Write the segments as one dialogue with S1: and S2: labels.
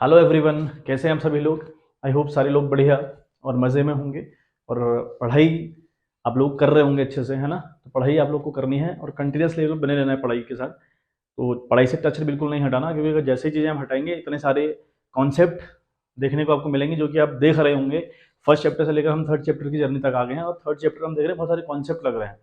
S1: Hello everyone, कैसे हैं आप सभी लोग। आई होप सारे लोग बढ़िया और मज़े में होंगे और पढ़ाई आप लोग कर रहे होंगे अच्छे से, है ना। तो पढ़ाई आप लोग को करनी है और कंटिन्यूसली लोग बने रहना है पढ़ाई के साथ। तो पढ़ाई से टच बिल्कुल नहीं हटाना, क्योंकि अगर जैसे ही चीज़ें हम हटाएंगे इतने सारे कॉन्सेप्ट देखने को आपको मिलेंगे जो कि आप देख रहे होंगे। फर्स्ट चैप्टर से लेकर हम थर्ड चैप्टर की जर्नी तक आ गए हैं और थर्ड चैप्टर हम देख रहे हैं बहुत सारे कॉन्सेप्ट लग रहे हैं।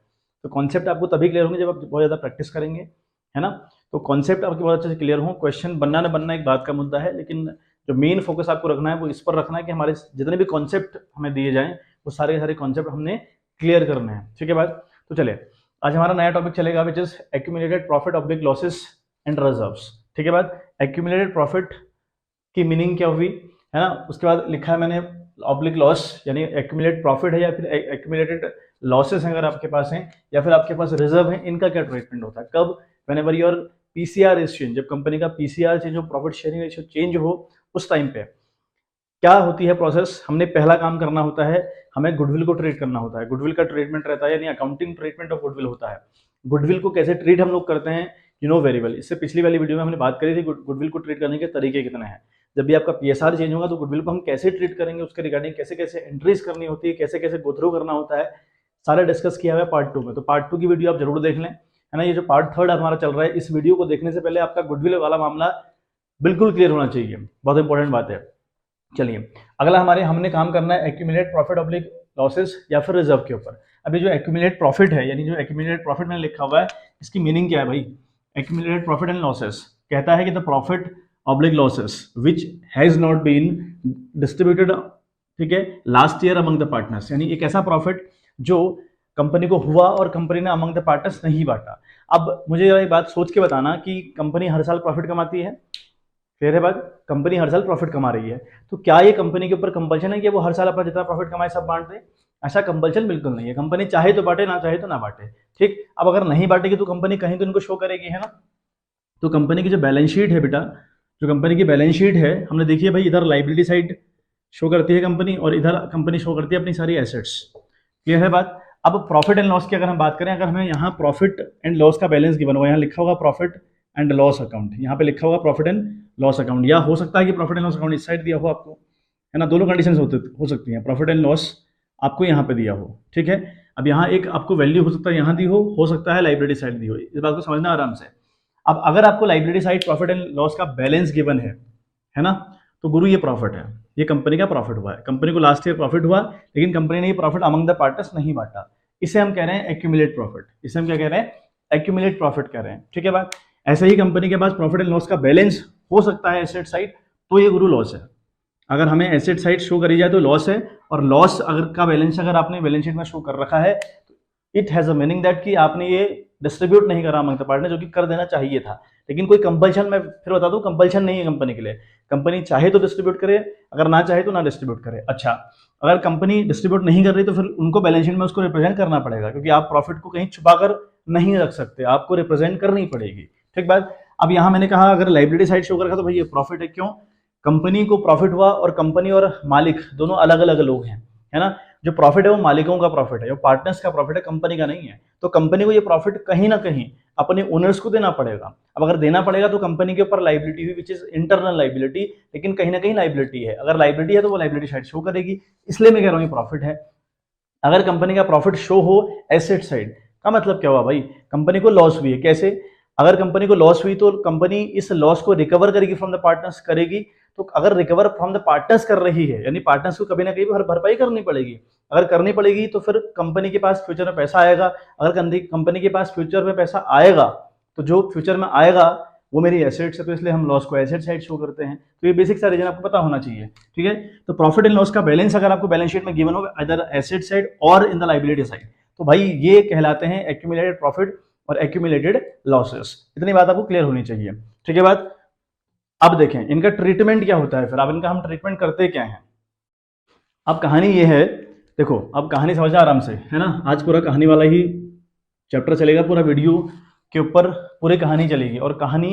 S1: तो कॉन्सेप्ट आपको तभी क्लियर होंगे जब आप बहुत ज़्यादा प्रैक्टिस करेंगे, है ना। तो कॉन्सेप्ट आपके बहुत अच्छे से क्लियर हों। क्वेश्चन बनना ना बनना एक बात का मुद्दा है, लेकिन जो मेन फोकस आपको रखना है वो इस पर रखना है कि हमारे जितने भी कॉन्सेप्ट हमें दिए जाएं वो सारे के सारे कॉन्सेप्ट हमने क्लियर करने हैं। ठीक है बात। तो चलिए, आज हमारा नया टॉपिक चलेगा which is accumulated profit oblique losses and reserves. ठीक है बात। एक्यूमुलेटेड प्रॉफिट की मीनिंग क्या हुई, है ना। उसके बाद लिखा है मैंने ऑब्लिक लॉस, यानी एक्यूमुलेटेड प्रॉफिट है या फिर एक्यूमुलेटेड लॉसेस अगर आपके पास हैं या फिर आपके पास रिजर्व है, इनका क्या ट्रीटमेंट होता है, कब whenever your PCR is change, जब कंपनी का पीसीआर चेंज हो, प्रॉफिट शेयरिंग रेशियो चेंज हो, उस टाइम पे क्या होती है प्रोसेस। हमने पहला काम करना होता है, हमें गुडविल को ट्रीट करना होता है। गुडविल का ट्रीटमेंट रहता है, यानी अकाउंटिंग ट्रीटमेंट ऑफ गुडविल होता है। गुडविल को कैसे ट्रीट हम लोग करते हैं, यू नो वेरी वेल। इससे पिछली वाली वीडियो में हमने बात करी थी गुडविल को ट्रीट करने के तरीके कितने हैं। जब भी आपका पीएसआर चेंज होगा तो गुडविल को हम कैसे ट्रीट करेंगे, उसके रिगार्डिंग कैसे कैसे एंट्रीज करनी होती है, कैसे कैसे गो थ्रू करना होता है, सारा डिस्कस किया हुआ है पार्ट 2 में। तो पार्ट 2 की वीडियो आप जरूर देख लें, है ना। ये जो पार्ट 3 हमारा चल रहा है, इस वीडियो को देखने से पहले आपका गुडविल वाला मामला बिल्कुल क्लियर होना चाहिए, बहुत इंपॉर्टेंट बात है। चलिए, अगला हमने काम करना है एक्यूमुलेट प्रॉफिट ऑब्लिक लॉसेस या फिर रिजर्व के ऊपर। अभी जो एक्यूमुलेट प्रॉफिट है, यानी जो एक्यूमुलेट प्रॉफिट मैंने लिखा हुआ है, इसकी मीनिंग क्या है भाई। एक्यूमुलेटेड प्रॉफिट एंड लॉसेस कहता है कि the profit oblique losses which has not been distributed, ठीक है, last year among the partners, यानी एक ऐसा प्रॉफिट जो कंपनी को हुआ और कंपनी ने अमंग द पार्टनर्स नहीं बांटा। अब मुझे ये बात सोच के बताना कि कंपनी हर साल प्रॉफिट कमाती है, क्लियर है बात। कंपनी हर साल प्रॉफिट कमा रही है, तो क्या ये कंपनी के ऊपर कंपल्शन है कि वो हर साल अपना जितना प्रॉफिट कमाए सब बांट दे। ऐसा कंपल्शन बिल्कुल नहीं है। कंपनी चाहे तो बांटे, ना चाहे तो ना बांटे। ठीक, अब अगर नहीं बांटेगी तो कंपनी कहीं तो इनको शो करेगी, है ना। तो कंपनी की जो बैलेंस शीट है बेटा, जो कंपनी की बैलेंस शीट है, हमने देखिए भाई, इधर लाइबिलिटी साइड शो करती है कंपनी और इधर कंपनी शो करती है अपनी सारी एसेट्स। क्लियर है बात। अब प्रॉफिट एंड लॉस की अगर हम बात करें, अगर हमें यहाँ प्रॉफिट एंड लॉस का बैलेंस गिवन हुआ, यहाँ लिखा होगा प्रॉफिट एंड लॉस अकाउंट, यहाँ पे लिखा होगा प्रॉफिट एंड लॉस अकाउंट, या हो सकता है कि प्रॉफिट एंड लॉस अकाउंट इस साइड दिया हो आपको, है ना। दोनों कंडीशन हो सकती हैं। प्रॉफिट एंड लॉस आपको यहाँ पे दिया हो, ठीक है। अब यहाँ एक आपको वैल्यू हो सकता है यहाँ दी हो सकता है लाइब्रेरी साइड दी हो, इस बात को समझना आराम से। अब अगर आपको library side profit and loss का बैलेंस गिवन है ना, तो गुरु ये प्रॉफिट है, ये कंपनी का प्रॉफिट हुआ है, कंपनी को लास्ट ईयर प्रॉफिट हुआ, लेकिन कंपनी ने ये प्रॉफिट अमंग द पार्टनर्स नहीं बांटा। इसे हम कह रहे हैं एक्यूमुलेट प्रॉफिट। इसे हम क्या कह रहे हैं, एक्यूमुलेट प्रॉफिट कह रहे हैं, ठीक है बात। ऐसे ही कंपनी के पास प्रॉफिट एंड लॉस का बैलेंस हो सकता है एसेट साइड, तो ये गुरु लॉस है। अगर हमें एसेट साइड शो करी जाए तो लॉस है, और लॉस अगर का बैलेंस अगर आपने बैलेंस शीट में शो कर रखा है, it has a meaning that कि आपने ये डिस्ट्रीब्यूट नहीं करा अमंग द पार्टनर, जो कि कर देना चाहिए था। लेकिन कोई कंपल्शन, मैं फिर बता दूं, कंपल्शन नहीं है कंपनी के लिए। कंपनी चाहे तो डिस्ट्रीब्यूट करे, अगर ना चाहे तो ना डिस्ट्रीब्यूट करे। अच्छा, अगर कंपनी डिस्ट्रीब्यूट नहीं कर रही तो फिर उनको बैलेंस शीट में उसको रिप्रेजेंट करना पड़ेगा, क्योंकि आप प्रॉफिट को कहीं छुपाकर नहीं रख सकते, आपको रिप्रेजेंट करनी पड़ेगी, ठीक बात। अब यहाँ मैंने कहा अगर लाइबिलिटी साइड शो कर रखा तो भाई ये प्रॉफिट है, क्यों, कंपनी को प्रॉफिट हुआ और कंपनी और मालिक दोनों अलग अलग लोग हैं, है ना। जो प्रॉफिट है वो मालिकों का प्रॉफिट है, जो पार्टनर्स का प्रॉफिट है, कंपनी का नहीं है। तो कंपनी को ये प्रॉफिट कहीं ना कहीं अपने ओनर्स को देना पड़ेगा। अब अगर देना पड़ेगा तो कंपनी के ऊपर लाइबिलिटी हुई विच इज इंटरनल लाइबिलिटी, लेकिन कहीं ना कहीं लाइबिलिटी है। अगर लाइबिलिटी है तो वो लाइबिलिटी साइड शो करेगी, इसलिए मैं कह रहा हूँ ये प्रॉफिट है। अगर कंपनी का प्रॉफिट शो हो एसेट साइड का मतलब क्या हुआ भाई, कंपनी को लॉस हुई है। कैसे, अगर कंपनी को लॉस हुई तो कंपनी इस लॉस को रिकवर करेगी फ्रॉम द पार्टनर्स, करेगी। तो अगर रिकवर फ्रॉम द पार्टनर्स कर रही है, यानी पार्टनर्स को कभी ना कभी भरपाई करनी पड़ेगी। अगर करनी पड़ेगी तो फिर कंपनी के पास फ्यूचर में पैसा आएगा। अगर कंपनी के पास फ्यूचर में पैसा आएगा तो जो फ्यूचर में आएगा वो मेरी एसेट्स है, तो इसलिए हम लॉस को एसेट साइड शो करते हैं। तो ये बेसिक सा रीजन आपको पता होना चाहिए, ठीक है। तो प्रॉफिट एंड लॉस का बैलेंस अगर आपको बैलेंस शीट में गिवन होगा इधर एसेट साइड और इन द लाइबिलिटी साइड, तो भाई ये कहलाते हैं एक्यूमुलेटेड प्रॉफिट और एक्यूमुलेटेड लॉसेस। इतनी बात आपको क्लियर होनी चाहिए, ठीक है बात। अब देखें इनका ट्रीटमेंट क्या होता है, फिर अब इनका हम ट्रीटमेंट करते क्या है। अब कहानी ये है, देखो अब कहानी समझना आराम से, है ना। आज पूरा कहानी वाला ही चैप्टर चलेगा, पूरा वीडियो के ऊपर पूरी कहानी चलेगी, और कहानी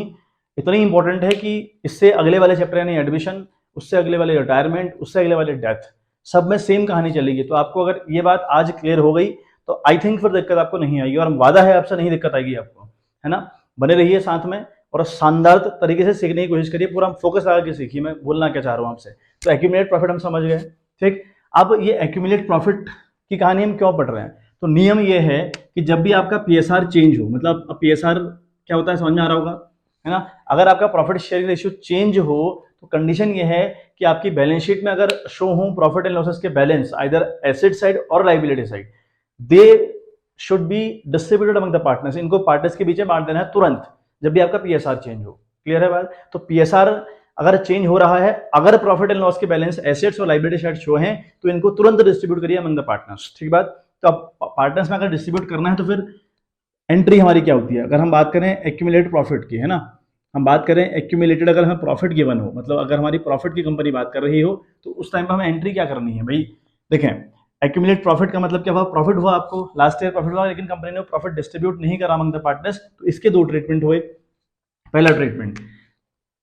S1: इतनी इंपॉर्टेंट है कि इससे अगले वाले चैप्टर यानी एडमिशन, उससे अगले वाले रिटायरमेंट, उससे अगले वाले डेथ, सब में सेम कहानी चलेगी। तो आपको अगर ये बात आज क्लियर हो गई तो आई थिंक फिर दिक्कत आपको नहीं आएगी, और वादा है आपसे नहीं दिक्कत आएगी आपको, है ना। बने रहिए साथ में, और शानदार तरीके से सीखने की कोशिश करिए, पूरा फोकस लगा के सीखिए। मैं बोलना क्या चाह रहा हूँ आपसे, तो एक्यूमुलेट प्रॉफिट हम समझ गए, ठीक। अब ये एक्यूमुलेट प्रॉफिट की कहानी हम क्यों पढ़ रहे हैं, तो नियम ये है कि जब भी आपका पीएसआर चेंज हो, मतलब अब पीएसआर क्या होता है समझ में आ रहा होगा, है ना। अगर आपका प्रॉफिट शेयरिंग रेशियो चेंज हो तो कंडीशन ये है कि आपकी बैलेंस शीट में अगर शो हो प्रॉफिट एंड लॉसेस के बैलेंस आइदर एसेट साइड और liability side, they should be distributed among the partners. इनको पार्टनर्स के बीच में बांट देना है तुरंत जब भी आपका पीएसआर चेंज हो। क्लियर है बात। तो पीएसआर अगर चेंज हो रहा है, अगर प्रॉफिट एंड लॉस के बैलेंस एसेट्स और लाइबिलिटी साइड शो हैं, तो इनको तुरंत डिस्ट्रीब्यूट करिए अमंग द पार्टनर्स, ठीक बात। तो अब पार्टनर्स में अगर डिस्ट्रीब्यूट करना है तो फिर एंट्री हमारी क्या होती है, अगर हम बात करें एक्यूमुलेटेड प्रॉफिट की, है ना, हम बात करें एक्यूमुलेटेड, अगर हमें प्रॉफिट गिवन हो, मतलब अगर हमारी प्रॉफिट की कंपनी बात कर रही हो, तो उस टाइम पर हमें एंट्री क्या करनी है भाई। देखें, एक्यूमुलेट प्रॉफिट का मतलब क्या हुआ, प्रॉफिट हुआ आपको लास्ट ईयर प्रॉफिट हुआ, लेकिन कंपनी ने प्रॉफिट डिस्ट्रीब्यूट नहीं करा अमंग द पार्टनर्स, तो इसके दो ट्रीटमेंट हुए। पहला ट्रीटमेंट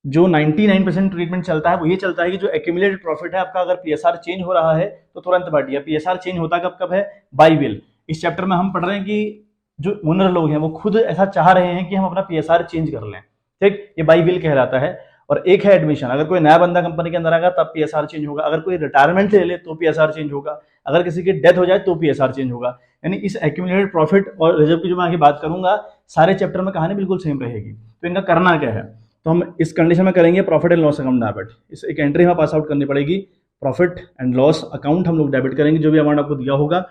S1: जो 99% ट्रीटमेंट चलता है वो ये चलता है कि जो एक्यूमुलेटेड प्रॉफिट है आपका, अगर पीएसआर चेंज हो रहा है तो तुरंत बांटिए। पीएसआर चेंज होता कब कब है, बाय विल। इस चैप्टर में हम पढ़ रहे हैं कि जो ओनर लोग हैं वो खुद ऐसा चाह रहे हैं कि हम अपना पीएसआर चेंज कर लें, ठीक, ये बाय विल कहलाता है। और एक है एडमिशन, अगर कोई नया बंदा कंपनी के अंदर आएगा तब पीएसआर चेंज होगा, अगर कोई रिटायरमेंट ले ले तो पीएसआर चेंज होगा, अगर किसी की डेथ हो जाए तो पीएसआर चेंज होगा। यानी इस एक्यूमुलेटेड प्रॉफिट और रिजर्व की जो मैं आगे बात करूंगा, सारे चैप्टर में कहानी बिल्कुल सेम रहेगी। तो इनका करना क्या है, तो हम इस कंडीशन में करेंगे profit and loss account debit. इस एक एंट्री हमें पास आउट करनी पड़ेगी, प्रॉफिट एंड लॉस अकाउंट हम लोग डेबिट करेंगे, जो भी अमाउंट आपको दिया होगा।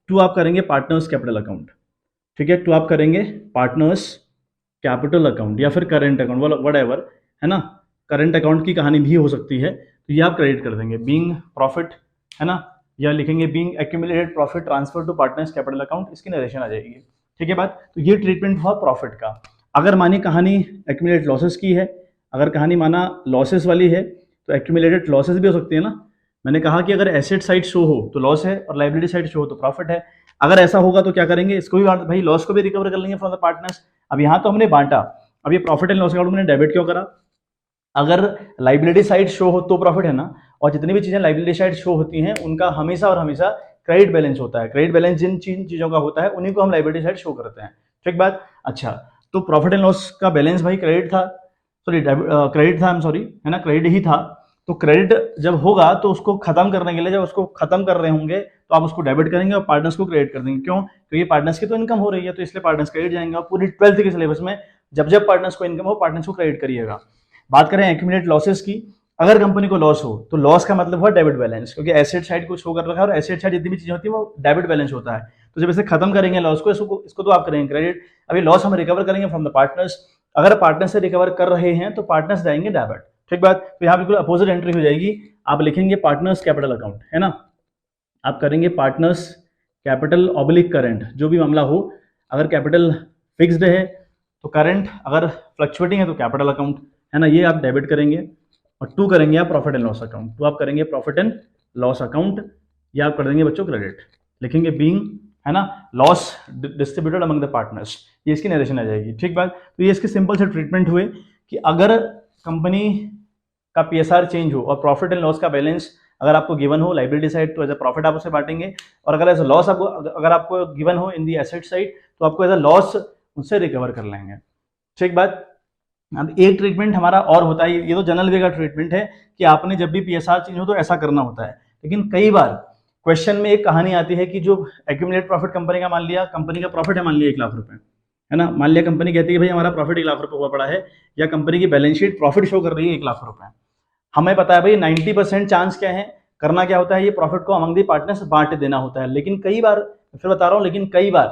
S1: टू आप करेंगे पार्टनर्स कैपिटल अकाउंट, ठीक है, टू आप करेंगे पार्टनर्स कैपिटल अकाउंट या फिर करेंट अकाउंट, वट एवर, है ना, करेंट अकाउंट की कहानी भी हो सकती है, तो ये आप क्रेडिट कर देंगे बीइंग प्रॉफिट, है ना, या लिखेंगे being accumulated profit transfer to partners capital account, इसकी नरेशन आ जाएगी, ठीक है बात। तो ये ट्रीटमेंट हुआ प्रॉफिट का। अगर मानी कहानी एक्यूमुलेटेड लॉसेस की है, अगर कहानी माना लॉसेस वाली है, तो एक्यूमुलेटेड लॉसेस भी हो सकती है ना। मैंने कहा कि अगर एसेट साइड शो हो तो लॉस है और लाइबिलिटी साइड शो हो तो प्रॉफिट है। अगर ऐसा होगा तो क्या करेंगे, इसको भी भाई लॉस को भी रिकवर कर लेंगे फ्रॉम द पार्टनर्स। अब यहाँ तो हमने बांटा, अब ये प्रॉफिट एंड लॉस अकाउंट मैंने डेबिट क्यों करा, अगर लाइबिलिटी साइड शो हो तो प्रॉफिट है ना, और जितनी भी चीजें लाइबिलिटी साइड शो होती हैं उनका हमेशा और हमेशा क्रेडिट बैलेंस होता है। क्रेडिट बैलेंस जिन चीजों का होता है उन्हीं को हम लाइबिलिटी साइड शो करते हैं, ठीक बात। अच्छा, तो प्रॉफिट एंड लॉस का बैलेंस भाई क्रेडिट था, सॉरी क्रेडिट था, सॉरी, है ना, क्रेडिट ही था। तो क्रेडिट जब होगा तो उसको खत्म करने के लिए, जब उसको खत्म कर रहे होंगे तो आप उसको डेबिट करेंगे और पार्टनर्स को क्रेडिट कर देंगे। क्यों, क्योंकि पार्टनर्स की तो इनकम हो रही है, तो इसलिए पार्टनर्स क्रेडिट जाएंगे। पूरी 12th के सिलेबस में जब जब पार्टनर्स को इनकम हो, पार्टनर्स को क्रेडिट करिएगा। बात करें एक्यूमुलेट लॉसेस की, अगर कंपनी को लॉस हो तो लॉस का मतलब हुआ डेबिट बैलेंस, क्योंकि एसेट साइड को शो कर रखा है और एसेट साइड जितनी भी चीजें होती है वो डेबिट बैलेंस होता है। तो जब इसे खत्म करेंगे लॉस को, इसको तो आप करेंगे क्रेडिट। अभी लॉस हम रिकवर करेंगे फ्रॉम द पार्टनर्स, अगर पार्टनर से रिकवर कर रहे हैं तो पार्टनर्स जाएंगे डेबिट, ठीक बात। तो यहाँ बिल्कुल अपोजिट एंट्री हो जाएगी, आप लिखेंगे पार्टनर्स कैपिटल अकाउंट, है ना, आप करेंगे पार्टनर्स कैपिटल ऑब्लिक करंट, जो भी मामला हो। अगर कैपिटल फिक्स्ड है तो करंट, अगर फ्लक्चुएटिंग है तो कैपिटल अकाउंट, है ना, ये आप डेबिट करेंगे। और टू करेंगे आप प्रॉफिट एंड लॉस अकाउंट, तो आप करेंगे प्रॉफिट एंड लॉस अकाउंट, या आप कर देंगे बच्चों क्रेडिट, लिखेंगे बीइंग, है ना, loss distributed among the partners, ये इसकी नरेशन आ जाएगी, ठीक बात। तो ये इसके सिंपल से ट्रीटमेंट हुए कि अगर कंपनी का पीएसआर चेंज हो और प्रॉफिट एंड लॉस का बैलेंस अगर आपको गिवन हो लाइबिलिटी साइड, तो एज अ प्रॉफिट आप उसे बांटेंगे, और अगर एज अ लॉस आपको अगर आपको गिवन हो इन दी एसेट साइड, तो आपको एज अ लॉस उससे रिकवर कर लेंगे, ठीक बात। अब एक ट्रीटमेंट हमारा और होता है, ये तो जनरल वे का ट्रीटमेंट है कि आपने जब भी पीएसआर चेंज हो तो ऐसा करना होता है। लेकिन कई बार क्वेश्चन में एक कहानी आती है कि जो एक्यूमुलेट प्रॉफिट कंपनी का, मान लिया कंपनी का प्रॉफिट है, मान लिया 1 लाख रुपए, है ना, मान लिया कंपनी कहती है भाई हमारा प्रॉफिट 1 लाख रुपए हुआ पड़ा है, या कंपनी की बैलेंस शीट प्रॉफिट शो कर रही है 1 लाख रुपए। हमें पता है भाई 90% चांस क्या है, करना क्या होता है, ये प्रॉफिट को अमंग दी पार्टनर्स बांट देना होता है। लेकिन कई बार, फिर बता रहा हूँ, लेकिन कई बार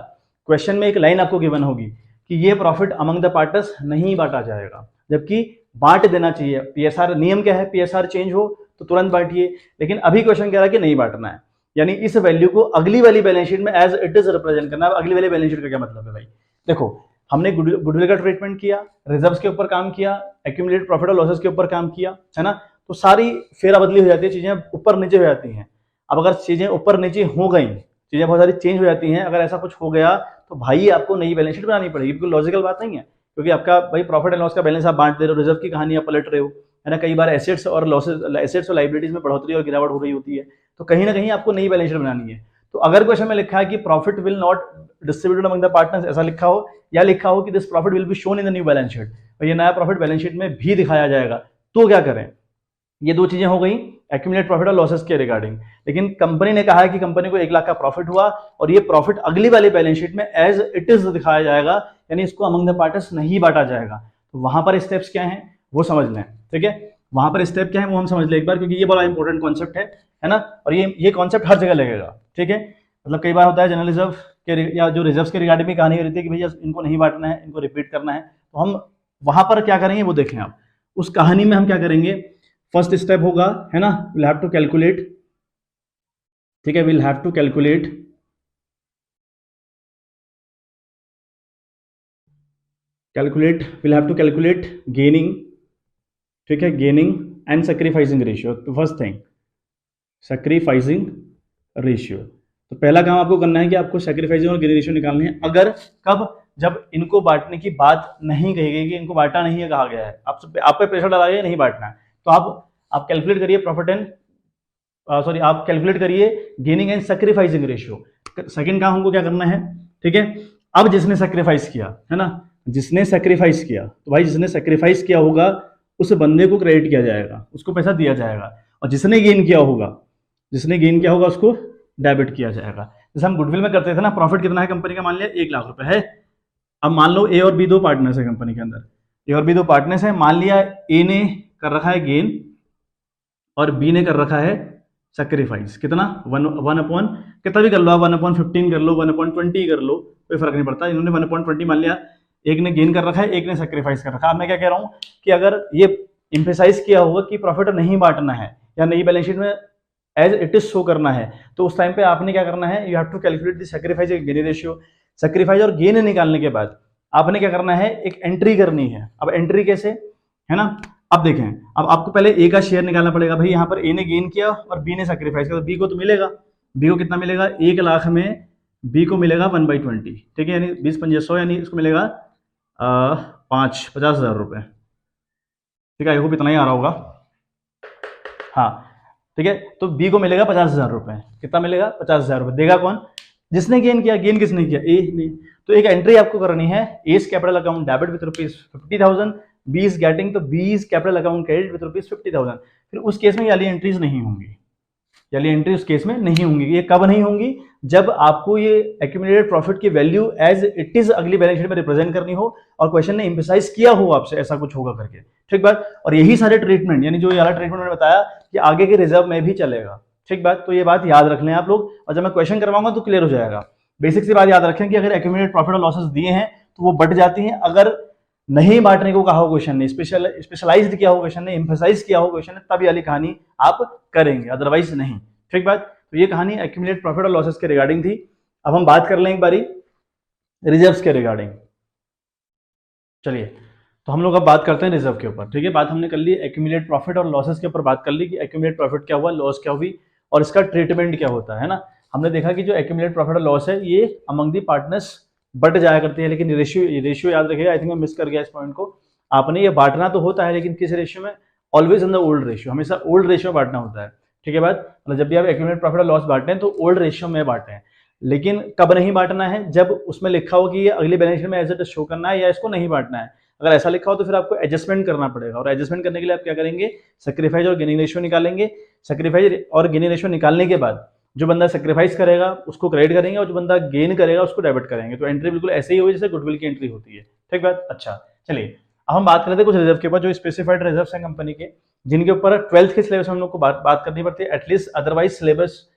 S1: क्वेश्चन में एक लाइन आपको गिवन होगी कि ये प्रॉफिट अमंग द पार्टनर्स नहीं बांटा जाएगा, जबकि बांट देना चाहिए। पीएसआर नियम क्या है, पीएसआर चेंज हो तो तुरंत बांटिए, लेकिन अभी क्वेश्चन कह रहा है कि नहीं बांटना है, यानी इस वैल्यू को अगली वाली बैलेंस शीट में एज इट इज रिप्रेजेंट करना है। अगली वाली बैलेंस शीट का क्या मतलब है भाई, देखो हमने गुडविल का ट्रीटमेंट किया, रिजर्व्स के ऊपर काम किया, एक्यूमुलेटेड प्रॉफिट और लॉसेस के ऊपर काम किया, है ना, तो सारी फेरा बदली हो जाती है, चीजें ऊपर नीचे हो जाती हैं। अब अगर चीजें ऊपर नीचे हो गई, चीजें बहुत सारी चेंज हो जाती हैं, अगर ऐसा कुछ हो गया तो भाई आपको नई बैलेंस शीट बनानी पड़ेगी, बिल्कुल लॉजिकल बात नहीं है, क्योंकि आपका भाई प्रॉफिट एंड लॉस का बैलेंस आप बांट दे रहे हो, रिजर्व की कहानी आप पलट रहे हो, है ना। कई बार एसेट्स और लॉसेस, एसेट्स और लाइबिलिटीज में बढ़ोतरी और गिरावट हो रही होती है, तो कहीं ना कहीं आपको नई बैलेंस शीट बनानी है। तो अगर क्वेश्चन में लिखा है कि profit will not distributed among the partners, ऐसा लिखा हो, या लिखा हो कि this profit will be shown in the new balance sheet, और ये नया प्रॉफिट बैलेंस शीट में भी दिखाया जाएगा, तो क्या करें? ये दो चीजें हो गई एक्यूमुलेट प्रॉफिट और लॉसेस के रिगार्डिंग। लेकिन कंपनी ने कहा है कि कंपनी को 1 लाख का प्रॉफिट हुआ और ये प्रॉफिट अगली वाली बैलेंस शीट में एज इट इज दिखाया जाएगा, यानी इसको अमंग द पार्टनर्स नहीं बांटा जाएगा। तो वहां पर स्टेप्स क्या हैं वो समझ लें, ठीक है? वहां पर स्टेप क्या है वो हम समझ लें एक बार, क्योंकि ये बड़ा इंपॉर्टेंट कॉन्सेप्ट है ना, और ये कॉन्सेप्ट हर जगह लगेगा, ठीक है? मतलब कई बार होता है जनरल रिजर्व के या जो रिजर्व के रिगार्डिंग भी कहानी रहती है कि भैया इनको नहीं बांटना है, इनको रिपीट करना है, तो हम वहां पर क्या करेंगे वो देखें आप। उस कहानी में हम क्या करेंगे, फर्स्ट स्टेप होगा, है ना, विल हैव टू कैलकुलेट, ठीक है, will have to calculate will have to calculate gaining, ठीक है, गेनिंग एंड सैक्रिफाइसिंग रेशियो। तो फर्स्ट थिंग सैक्रिफाइसिंग रेशियो, तो पहला काम आपको करना है कि आपको सैक्रिफाइसिंग और गेनिंग रेशियो निकालनी है। अगर कब, जब इनको बांटने की बात नहीं कही गई कि इनको बांटा नहीं है कहा गया है, आप पे प्रेशर डाला गया नहीं बांटना है, तो आप कैलकुलेट करिए प्रॉफिट एंड आप कैलकुलेट करिए gaining and sacrificing ratio. Second काम हमको क्या करना है, ठीक है? अब जिसने सैक्रिफाइस किया है ना, जिसने सैक्रिफाइस किया, तो भाई जिसने सैक्रिफाइस किया होगा उस बंदे को क्रेडिट किया जाएगा, उसको पैसा दिया जाएगा, और जिसने गेन किया होगा उसको डेबिट किया जाएगा। जैसे हम गुडविल में करते थे ना, प्रॉफिट कितना है कंपनी का, मान लिया 1 लाख रुपए है। अब मान लो ए और बी दो पार्टनर्स है कंपनी के अंदर, ए और बी दो पार्टनर्स है। मान लिया ए ने कर रखा है गेन और बी ने कर रखा है सैक्रिफाइस। कितना? 1 अपॉन कितना भी कर लो, 1/15 कर लो, 1/20 कर लो, कोई फर्क नहीं पड़ता। इन्होंने 1/20 मान लिया, एक ने गेन कर रखा है, एक ने सैक्रिफाइस कर रखा है। अब मैं क्या कह रहा हूं कि अगर ये एम्फेसाइज किया होगा कि प्रॉफिट नहीं बांटना है या नई बैलेंस शीट में एज इट इज शो करना है, तो उस टाइम पे आपने क्या करना है, you have to calculate the sacrifice and gain ratio. Sacrifice और गेन निकालने के बाद आपने क्या करना है, एक एंट्री करनी है। अब एंट्री कैसे, है ना? अब देखें, अब आपको पहले ए का शेयर निकालना पड़ेगा। भाई यहाँ पर ए ने गेन किया और बी ने सैक्रिफाइस किया, तो बी को तो मिलेगा, बी को कितना मिलेगा, 1 लाख में बी को मिलेगा 1/20, ठीक है, यानी 20/500, यानी इसको मिलेगा 50,000 रुपए, ठीक है? आई होप इतना ही आ रहा होगा, हाँ, ठीक है। तो बी को मिलेगा 50,000 रुपए। कितना मिलेगा? 50,000 रुपए। देगा कौन? जिसने गेन किया। गेन किसने किया? ए ने। तो एक एंट्री आपको करनी है, as capital account debit with ₹50,000, B is getting, तो B is capital account credit with ₹50,000। फिर उस केस में वाली एंट्रीज नहीं होंगी, यानी एंट्री उस केस में नहीं होंगी। ये कब नहीं होंगी? जब आपको ये एक्यूमुलेटेड प्रॉफिट की वैल्यू एज इट इज अगली बैलेंस शीट में रिप्रेजेंट करनी हो और क्वेश्चन ने एम्फसाइज किया हो आपसे ऐसा कुछ होगा करके, ठीक बात। और यही सारे ट्रीटमेंट, यानी जो ये वाला ट्रीटमेंट मैंने बताया कि आगे के रिजर्व में भी चलेगा, ठीक बात। तो ये बात याद रख लें आप लोग, और जब मैं क्वेश्चन करवाऊंगा तो क्लियर हो जाएगा। बेसिक सी बात याद रखें कि अगर एक्यूमुलेटेड प्रॉफिट और लॉसेस दिए हैं तो वो बढ़ जाती हैं। अगर नहीं बांटने को कहा हो क्वेश्चन ने, स्पेशलाइज्ड किया हो क्वेश्चन ने, एम्फसाइज किया हो क्वेश्चन ने, तब ये वाली कहानी आप करेंगे, अदरवाइज नहीं, ठीक बात। तो ये कहानी एक्यूमुलेटेड प्रॉफिट और लॉसेस के रिगार्डिंग थी। अब हम बात कर लें एक बारी रिजर्व्स के रिगार्डिंग। चलिए, तो हम लोग अब बात करते हैं रिजर्व के ऊपर, ठीक है। बात हमने कर ली एक्यूमुलेटेड प्रॉफिट और लॉसेस के ऊपर, बात कर ली कि एक्यूमुलेटेड प्रॉफिट क्या हुआ, लॉस क्या हुई और इसका ट्रीटमेंट क्या होता है ना। हमने देखा कि जो एक्यूमुलेटेड प्रॉफिट और लॉस है ये अमंग दी पार्टनर्स बढ़ जाया करती है, लेकिन रेशियो याद रखिएगा। आई थिंक मैं मिस कर गया इस पॉइंट को। आपने ये बांटना तो होता है, लेकिन किस रेशियो में? Always in the old ratio, हमेशा ओल्ड रेशियो में बांटना होता है, ठीक है बात। मतलब जब भी आप एक्यूमुलेटेड प्रॉफिट और लॉस बांटते हैं तो ओल्ड रेशियो में बांटे हैं। लेकिन कब नहीं बांटना है? जब उसमें लिखा हो कि ये अगली बैलेंस शीट में एज इट इज शो करना है या इसको नहीं बांटना है। अगर ऐसा लिखा हो तो फिर आपको एडजस्टमेंट करना पड़ेगा, और एडजस्टमेंट करने के लिए आप क्या करेंगे? सैक्रिफाइस और गेनिंग रेशियो निकालेंगे। सैक्रिफाइस और गेनिंग रेशियो निकालने के बाद जो बंदा सैक्रिफाइस करेगा उसको क्रेडिट करेंगे और जो बंदा गेन करेगा उसको डेबिट करेंगे। तो एंट्री बिल्कुल ऐसे ही हुई जैसे गुडविल की एंट्री होती है, ठीक बात। अच्छा, चलिए अब हम बात करते हैं कुछ रिजर्व के ऊपर, जो स्पेसिफाइड रिजर्व हैं कंपनी के, जिनके ऊपर 12th के सिलेबस में हम लोग को बात करनी पड़ती है एटलीस्ट। अदरवाइज सिलेबस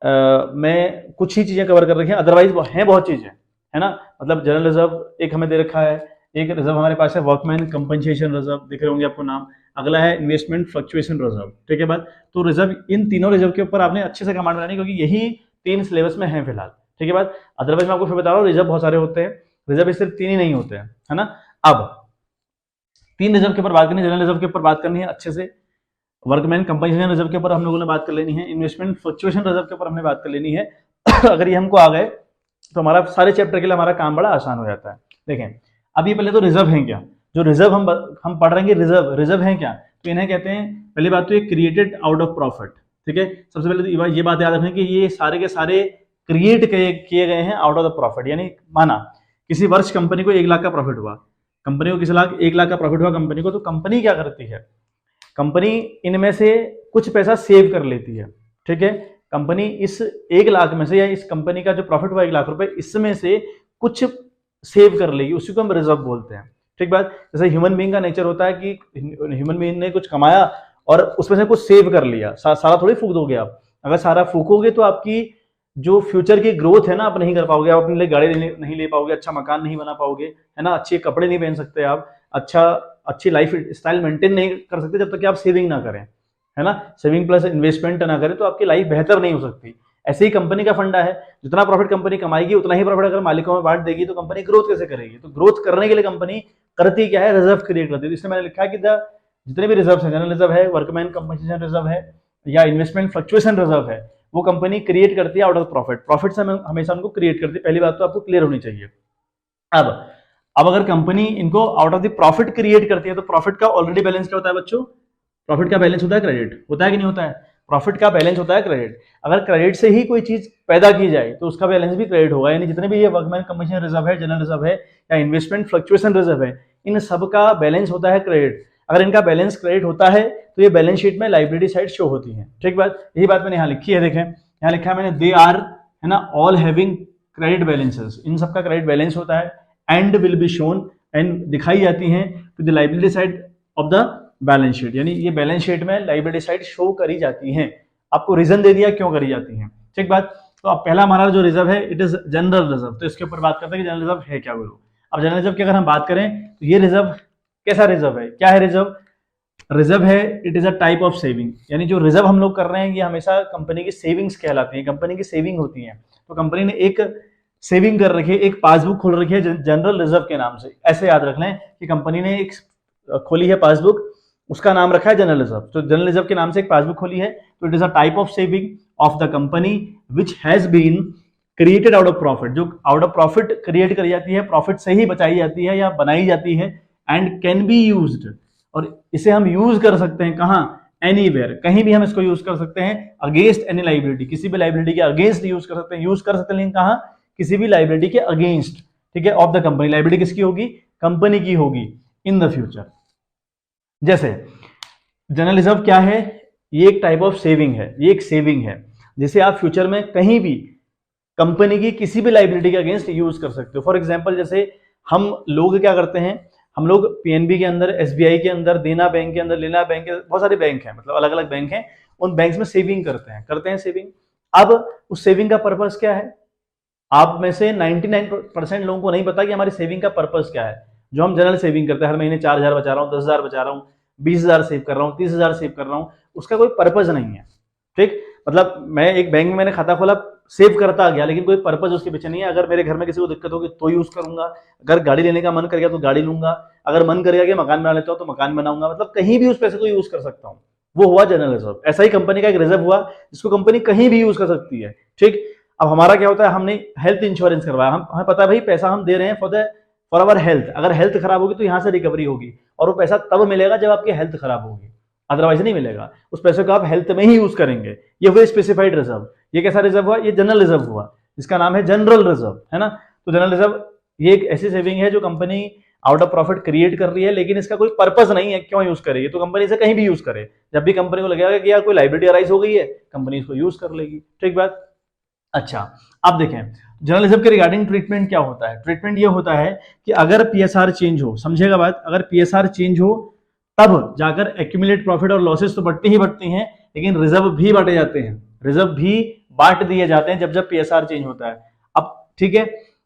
S1: में कुछ ही चीजें कवर कर रखी हैं, अदरवाइज हैं बहुत चीजें, है ना। मतलब जनरल रिजर्व एक हमें दे रखा है, एक रिजर्व हमारे पास है वर्कमैन कंपनसेशन रिजर्व, दिख रहे होंगे आपको नाम। अगला है इन्वेस्टमेंट फ्लक्चुएशन रिजर्व, ठीक है बात। तो रिजर्व, इन तीनों रिजर्व के ऊपर आपने अच्छे से कमांड बनानी, क्योंकि यही 3 सिलेबस में है फिलहाल, ठीक है बात। अदरवाइज मैं आपको फिर बता रहा हूँ रिजर्व बहुत सारे होते हैं, रिजर्व सिर्फ 3 ही नहीं होते हैं, है ना। अब 3 रिजर्व के ऊपर बात करनी है, जनरल रिजर्व के ऊपर बात करनी है अच्छे से, वर्कमैन कंपनसेशन रिजर्व के ऊपर हम लोगों ने बात कर लेनी है, इन्वेस्टमेंट फ्लक्चुएशन रिजर्व के ऊपर हमने बात कर लेनी है। अगर ये हमको आ गए तो हमारा सारे चैप्टर के लिए हमारा काम बड़ा आसान हो जाता है। देखें, अब ये पहले तो रिजर्व है क्या, जो रिजर्व हम पढ़ रहे हैं, रिजर्व है क्या, तो इन्हें कहते हैं, पहली बात तो ये क्रिएटेड आउट ऑफ प्रॉफिट, ठीक है। सबसे पहले तो ये बात याद रखें कि ये सारे के सारे क्रिएट किए गए हैं आउट ऑफ द प्रॉफिट। यानी माना किसी वर्ष कंपनी को 1 लाख का प्रॉफिट हुआ, कंपनी को किस लाख 1 लाख का प्रॉफिट हुआ कंपनी को, तो कंपनी क्या करती है, कंपनी इनमें से कुछ पैसा सेव कर लेती है। ठीक है, कंपनी इस 1 लाख में से या इस कंपनी का जो प्रॉफिट हुआ 1 लाख रुपए, इसमें से कुछ सेव कर लेगी, उसी को हम रिजर्व बोलते हैं। ठीक बात। जैसे ह्यूमन बीइंग का नेचर होता है कि ह्यूमन बीइंग ने कुछ कमाया और उसमें से कुछ सेव कर लिया, सारा थोड़ी फूक दोगे आप। अगर सारा फूकोगे तो आपकी जो फ्यूचर की ग्रोथ है ना, आप नहीं कर पाओगे, आप अपने लिए गाड़ी नहीं ले पाओगे, अच्छा मकान नहीं बना पाओगे, है ना, अच्छे कपड़े नहीं पहन सकते आप, अच्छी लाइफ स्टाइल मेंटेन नहीं कर सकते जब तक कि आप सेविंग ना करें, है ना। सेविंग प्लस इन्वेस्टमेंट ना करें तो आपकी लाइफ बेहतर नहीं हो सकती। ऐसे ही कंपनी का फंडा है, जितना प्रॉफिट कंपनी कमाएगी उतना ही प्रॉफिट अगर मालिकों में बांट देगी तो कंपनी ग्रोथ कैसे करेगी। तो ग्रोथ करने के लिए कंपनी करती क्या है, रिजर्व क्रिएट करती है। इसलिए मैंने लिखा कि जितने भी रिजर्व है, जनरल रिजर्व है, वर्कमैन कंपनसेशन रिजर्व है या इन्वेस्टमेंट फ्लक्चुएशन रिजर्व है, वो कंपनी क्रिएट करती है आउट ऑफ प्रॉफिट। प्रॉफिट से हमेशा उनको क्रिएट करती है, पहली बात तो आपको क्लियर होनी चाहिए। अब अगर कंपनी इनको out of the profit create करती है तो प्रॉफिट का ऑलरेडी बैलेंस क्या होता है बच्चों, प्रॉफिट का बैलेंस होता है क्रेडिट, होता है कि नहीं होता है, प्रॉफिट का बैलेंस होता है क्रेडिट। अगर क्रेडिट से ही कोई चीज पैदा की जाए तो उसका बैलेंस भी क्रेडिट होगा। यानी जितने भी ये वर्कमैन कंपनसेशन रिजर्व है, जनरल रिजर्व है या इन्वेस्टमेंट फ्लक्चुएशन रिजर्व है, इन सब का बैलेंस होता है क्रेडिट। अगर इनका बैलेंस क्रेडिट होता है तो ये बैलेंस शीट में लाइबिलिटी साइड शो होती है। ठीक बात, यही बात मैंने यहाँ लिखी है, देखें यहाँ लिखा है मैंने, दे आर, है ना, ऑल हैविंग क्रेडिट बैलेंसेस, इन सबका क्रेडिट बैलेंस होता है, and will be shown, and दिखाई जाती हैं to the liability side of the balance sheet. यानी ये बैलेंस शीट में लाइबिलिटी साइड शो करी जाती हैं। आपको रीजन दे दिया क्यों करी जाती हैं। ठीक बात। तो अब पहला हमारा जो रिजर्व है इट इज जनरल रिजर्व, तो इसके ऊपर बात करते हैं कि जनरल रिजर्व है क्या बोलो। अब जनरल रिजर्व की अगर हम बात करें तो ये रिजर्व कैसा रिजर्व है, क्या है रिजर्व, रिजर्व है it is a type of saving. यानी जो रिजर्व हम लोग कर रहे हैं ये हमेशा कंपनी की सेविंग्स कहलाती है, कंपनी की सेविंग होती है। तो कंपनी ने एक सेविंग कर रखी है, एक पासबुक खोल रखी है जनरल रिजर्व के नाम से। ऐसे याद रख लें कि कंपनी ने एक खोली है पासबुक, उसका नाम रखा है जनरल रिजर्व। तो जनरल रिजर्व के नाम से एक पासबुक खोली है, तो it is a type of saving of the company which has been created out of profit, जो आउट ऑफ प्रॉफिट क्रिएट करी जाती है, प्रॉफिट से ही बचाई जाती है या बनाई जाती है, एंड कैन बी यूज्ड, और इसे हम यूज कर सकते हैं कहाँ, एनीवेयर, कहीं भी हम इसको यूज कर सकते हैं, अगेंस्ट एनी लाइबिलिटी, किसी भी लाइबिलिटी के अगेंस्ट यूज कर सकते हैं, यूज कर सकते हैं लेकिन कहाँ, किसी भी लाइबिलिटी के अगेंस्ट। ठीक है, ऑफ द कंपनी, लाइबिलिटी किसकी होगी, कंपनी की होगी इन द फ्यूचर। जैसे जनरल रिजर्व क्या है, ये एक टाइप ऑफ सेविंग है, ये एक सेविंग है जिसे आप फ्यूचर में कहीं भी कंपनी की किसी भी लाइबिलिटी के अगेंस्ट यूज कर सकते हो। फॉर एग्जांपल जैसे हम लोग क्या करते हैं, हम लोग पीएनबी के अंदर, एसबीआई के अंदर, देना बैंक के अंदर, लेना बैंक के, बहुत सारे बैंक हैं, मतलब अलग अलग बैंक हैं, उन बैंक्स में सेविंग करते हैं सेविंग। अब उस सेविंग का पर्पस क्या है, आप में से 99% लोगों को नहीं पता कि हमारी सेविंग का पर्पस क्या है। जो हम जनरल सेविंग करते हैं, हर महीने 4,000 बचा रहा हूँ, 10,000 बचा रहा हूँ, 20,000 सेव कर रहा हूँ, 30,000 सेव कर रहा हूँ, उसका कोई पर्पज नहीं है। ठीक, मतलब मैं एक बैंक में मैंने खाता खोला, सेव करता गया, लेकिन कोई पर्पज उसके पीछे नहीं है। अगर मेरे घर में किसी को दिक्कत होगी तो यूज करूंगा, अगर गाड़ी लेने का मन करेगा तो गाड़ी लूंगा, अगर मन करेगा कि मकान बना लेता हूं तो मकान बनाऊंगा, मतलब कहीं भी उस पैसे को यूज कर सकता हूं। वो हुआ जनरल रिजर्व। ऐसा ही कंपनी का एक रिजर्व हुआ जिसको कंपनी कहीं भी यूज कर सकती है। ठीक, अब हमारा क्या होता है, हमने हेल्थ इंश्योरेंस करवाया, हमें पता है भाई पैसा हम दे रहे हैं फॉर अवर हेल्थ, अगर हेल्थ खराब होगी तो यहाँ से रिकवरी होगी, और वो पैसा तब मिलेगा जब आपकी हेल्थ खराब होगी, अदरवाइज नहीं मिलेगा। उस पैसे को आप हेल्थ में ही यूज करेंगे। ये हुआ स्पेसिफाइड रिजर्व। ये कैसा रिजर्व हुआ, ये जनरल रिजर्व हुआ, इसका नाम है जनरल रिजर्व, है ना। तो जनरल रिजर्व ये एक ऐसी सेविंग है जो company out of profit create कर रही है, लेकिन इसका कोई पर्पस नहीं है क्यों यूज करेगी, तो कंपनी इसे कहीं भी यूज करे। जब भी कंपनी को लगेगा कि यार कोई लाइबिलिटी अराइज हो गई है, कंपनी इसको यूज कर लेगी। ठीक बात। अच्छा, अब देखें जनरल रिजर्व के रिगार्डिंग ट्रीटमेंट क्या होता है। ट्रीटमेंट ये होता है कि अगर पीएसआर चेंज हो, समझेगा बात, अगर पीएसआर चेंज हो तब जाकर एक्यूमुलेट प्रॉफिट और लॉसेस तो बढ़ती ही बढ़ती हैं, लेकिन रिजर्व भी बांटे जाते हैं, रिजर्व भी बांट दिए जाते हैं जब पीएसआर चेंज होता है। अब ठीक है,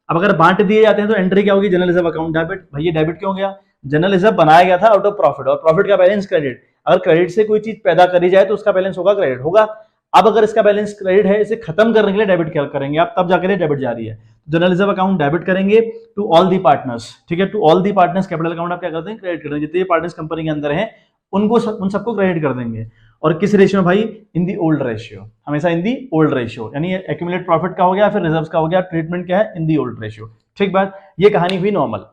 S1: अब अगर बांट दिए जाते हैं तो एंट्री क्या होगी, जनरल रिजर्व अकाउंट डेबिट। भैया डेबिट क्यों गया, जनरल रिजर्व बनाया गया था आउट ऑफ प्रॉफिट, और प्रॉफिट का बैलेंस क्रेडिट। अगर क्रेडिट से कोई चीज पैदा करी जाए तो उसका बैलेंस होगा क्रेडिट होगा। अब अगर इसका बैलेंस क्रेडिट है, इसे खत्म करने के लिए डेबिट क्या करेंगे आप, तब जाकर डेबिट जारी है, जनरल रिजर्व अकाउंट डेबिट करेंगे टू ऑल दी पार्टनर्स। ठीक है, to all the partners capital account आप क्या करते हैं, क्रेडिट करते हैं। जितने पार्टनर्स कंपनी के अंदर हैं उनको उन सबको क्रेडिट कर देंगे। और किस रेशियो में भाई, इन दी ओल्ड रेशियो, हमेशा इन दी ओल्ड रेशियो, यानी एक्यूमुलेट प्रॉफिट का हो गया फिर रिजर्व्स का हो गया, ट्रीटमेंट क्या है, इन दी ओल्ड रेशियो। ठीक बात, ये कहानी हुई नॉर्मल।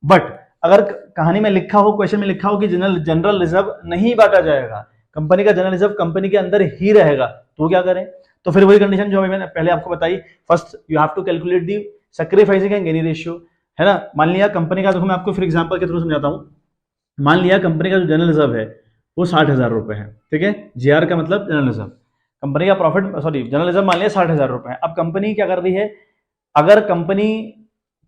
S1: बट अगर कहानी में लिखा हो, क्वेश्चन में लिखा हो कि जनरल रिजर्व नहीं बांटा जाएगा, कंपनी का जनरल रिजर्व कंपनी के अंदर ही रहेगा, तो क्या करें, तो फिर वही कंडीशन जो मैंने पहले आपको बताई, first you have to calculate the sacrificing and gaining ratio, है ना। मान लिया कंपनी का, देखो मैं आपको फिर एग्जांपल के थ्रू समझाता हूँ। मान लिया कंपनी का जो जनरल रिजर्व है वो 60,000 रुपए है, ठीक है। जीआर का मतलब जनरल रिजर्व, कंपनी का प्रॉफिट, सॉरी जनरल रिजर्व मान लिया 60,000 रुपए है। अब कंपनी क्या कर रही है, अगर कंपनी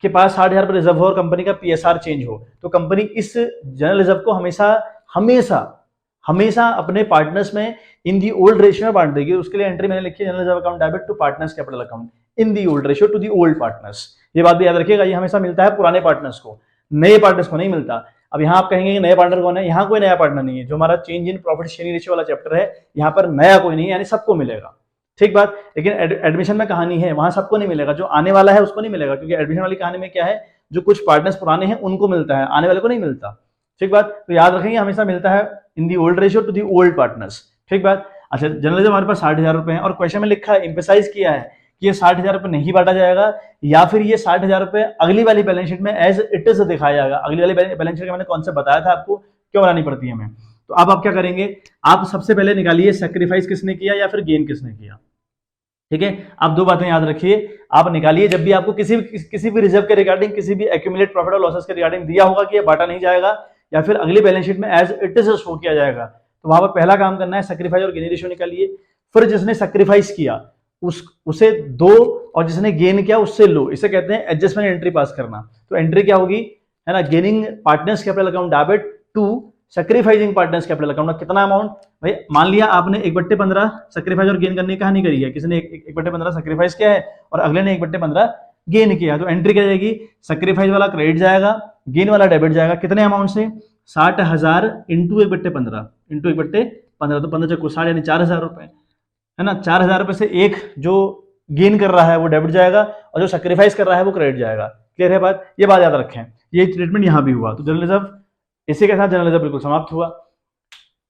S1: के पास 60,000 रुपए रिजर्व हो और कंपनी का पीएसआर चेंज हो, तो कंपनी इस जनरल रिजर्व को हमेशा हमेशा हमेशा अपने पार्टनर्स में इन दी ओल्ड रेशियो में बांट देगी। उसके लिए एंट्री मैंने लिखी है, general reserve account debit to partners capital account in the old ratio to the old partners. ये बात भी याद रखिएगा, ये हमेशा मिलता है पुराने पार्टनर्स को, नए पार्टनर्स को नहीं मिलता। अब यहाँ आप कहेंगे कि नए पार्टनर कौन है, यहाँ कोई नया पार्टनर नहीं है। जो हमारा change in profit sharing ratio वाला चैप्टर है, यहाँ पर नया कोई नहीं है, यानी सबको मिलेगा, ठीक बात। लेकिन एडमिशन में कहानी है, वहां सबको नहीं मिलेगा, जो आने वाला है उसको नहीं मिलेगा, क्योंकि एडमिशन वाली कहानी में क्या है, जो कुछ पार्टनर्स पुराने हैं उनको मिलता है, आने वाले को नहीं मिलता, ठीक बात। तो याद रखेंगे हमेशा मिलता है in the old ratio to the old partners, ठीक बात। अच्छा, जनरल हमारे पास 60,000 रुपए है और क्वेश्चन में लिखा है, इंपेसाइज किया है कि ये 60,000 रुपए नहीं बांटा जाएगा, या फिर ये 60,000 रुपए अगली वाली बैलेंस शीट में एज इट इज दिखाया जाएगा। अगली वाली बैलेंस शीट का मैंने कॉन्सेप्ट बताया था आपको, क्यों बनानी पड़ती है हमें। तो अब आप क्या करेंगे, आप सबसे पहले निकालिए सैक्रिफाइस किसने किया या फिर गेन किसने किया, ठीक है। आप दो बातें याद रखिए, आप निकालिए जब भी आपको किसी भी रिजर्व के रिगार्डिंग, किसी भी एक्यूमुलेट प्रॉफिट और लॉसेस के रिगार्डिंग दिया होगा कि ये बांटा नहीं जाएगा या फिर अगली बैलेंस शीट में एज इट इज शो किया जाएगा, तो वहां पर पहला काम करना है सैक्रिफाइस और गेन रेशियो निकालिए। फिर जिसने सैक्रिफाइस किया उसे दो और जिसने गेन किया उससे लो, इसे कहते हैं एडजस्टमेंट एंट्री पास करना। तो एंट्री क्या होगी, है ना, gaining partners capital account debit to sacrificing partners capital account में कितना अमाउंट, भाई मान लिया आपने 1/15 सैक्रिफाइस और गेन करने की कहानी करी है, किसी ने 1/15 सैक्रिफाइस किया है और अगले ने 1/15 गेन किया, तो एंट्री क्या जाएगी, सैक्रिफाइस वाला क्रेडिट जाएगा, गेन वाला डेबिट जाएगा। कितने अमाउंट से, 60,000 इंटू 1/15 इंटू 1/15, तो 15 चक्को 60 यानी 4,000 रुपए, है ना। 4,000 रुपए से एक जो गेन कर रहा है वो डेबिट जाएगा और जो सैक्रिफाइस कर रहा है वो क्रेडिट जाएगा। क्लियर है बात, ये बात याद रखें, ये ट्रीटमेंट यहां भी हुआ। तो जनरल रिजर्व इसी के साथ जनरल रिजर्व बिल्कुल समाप्त हुआ,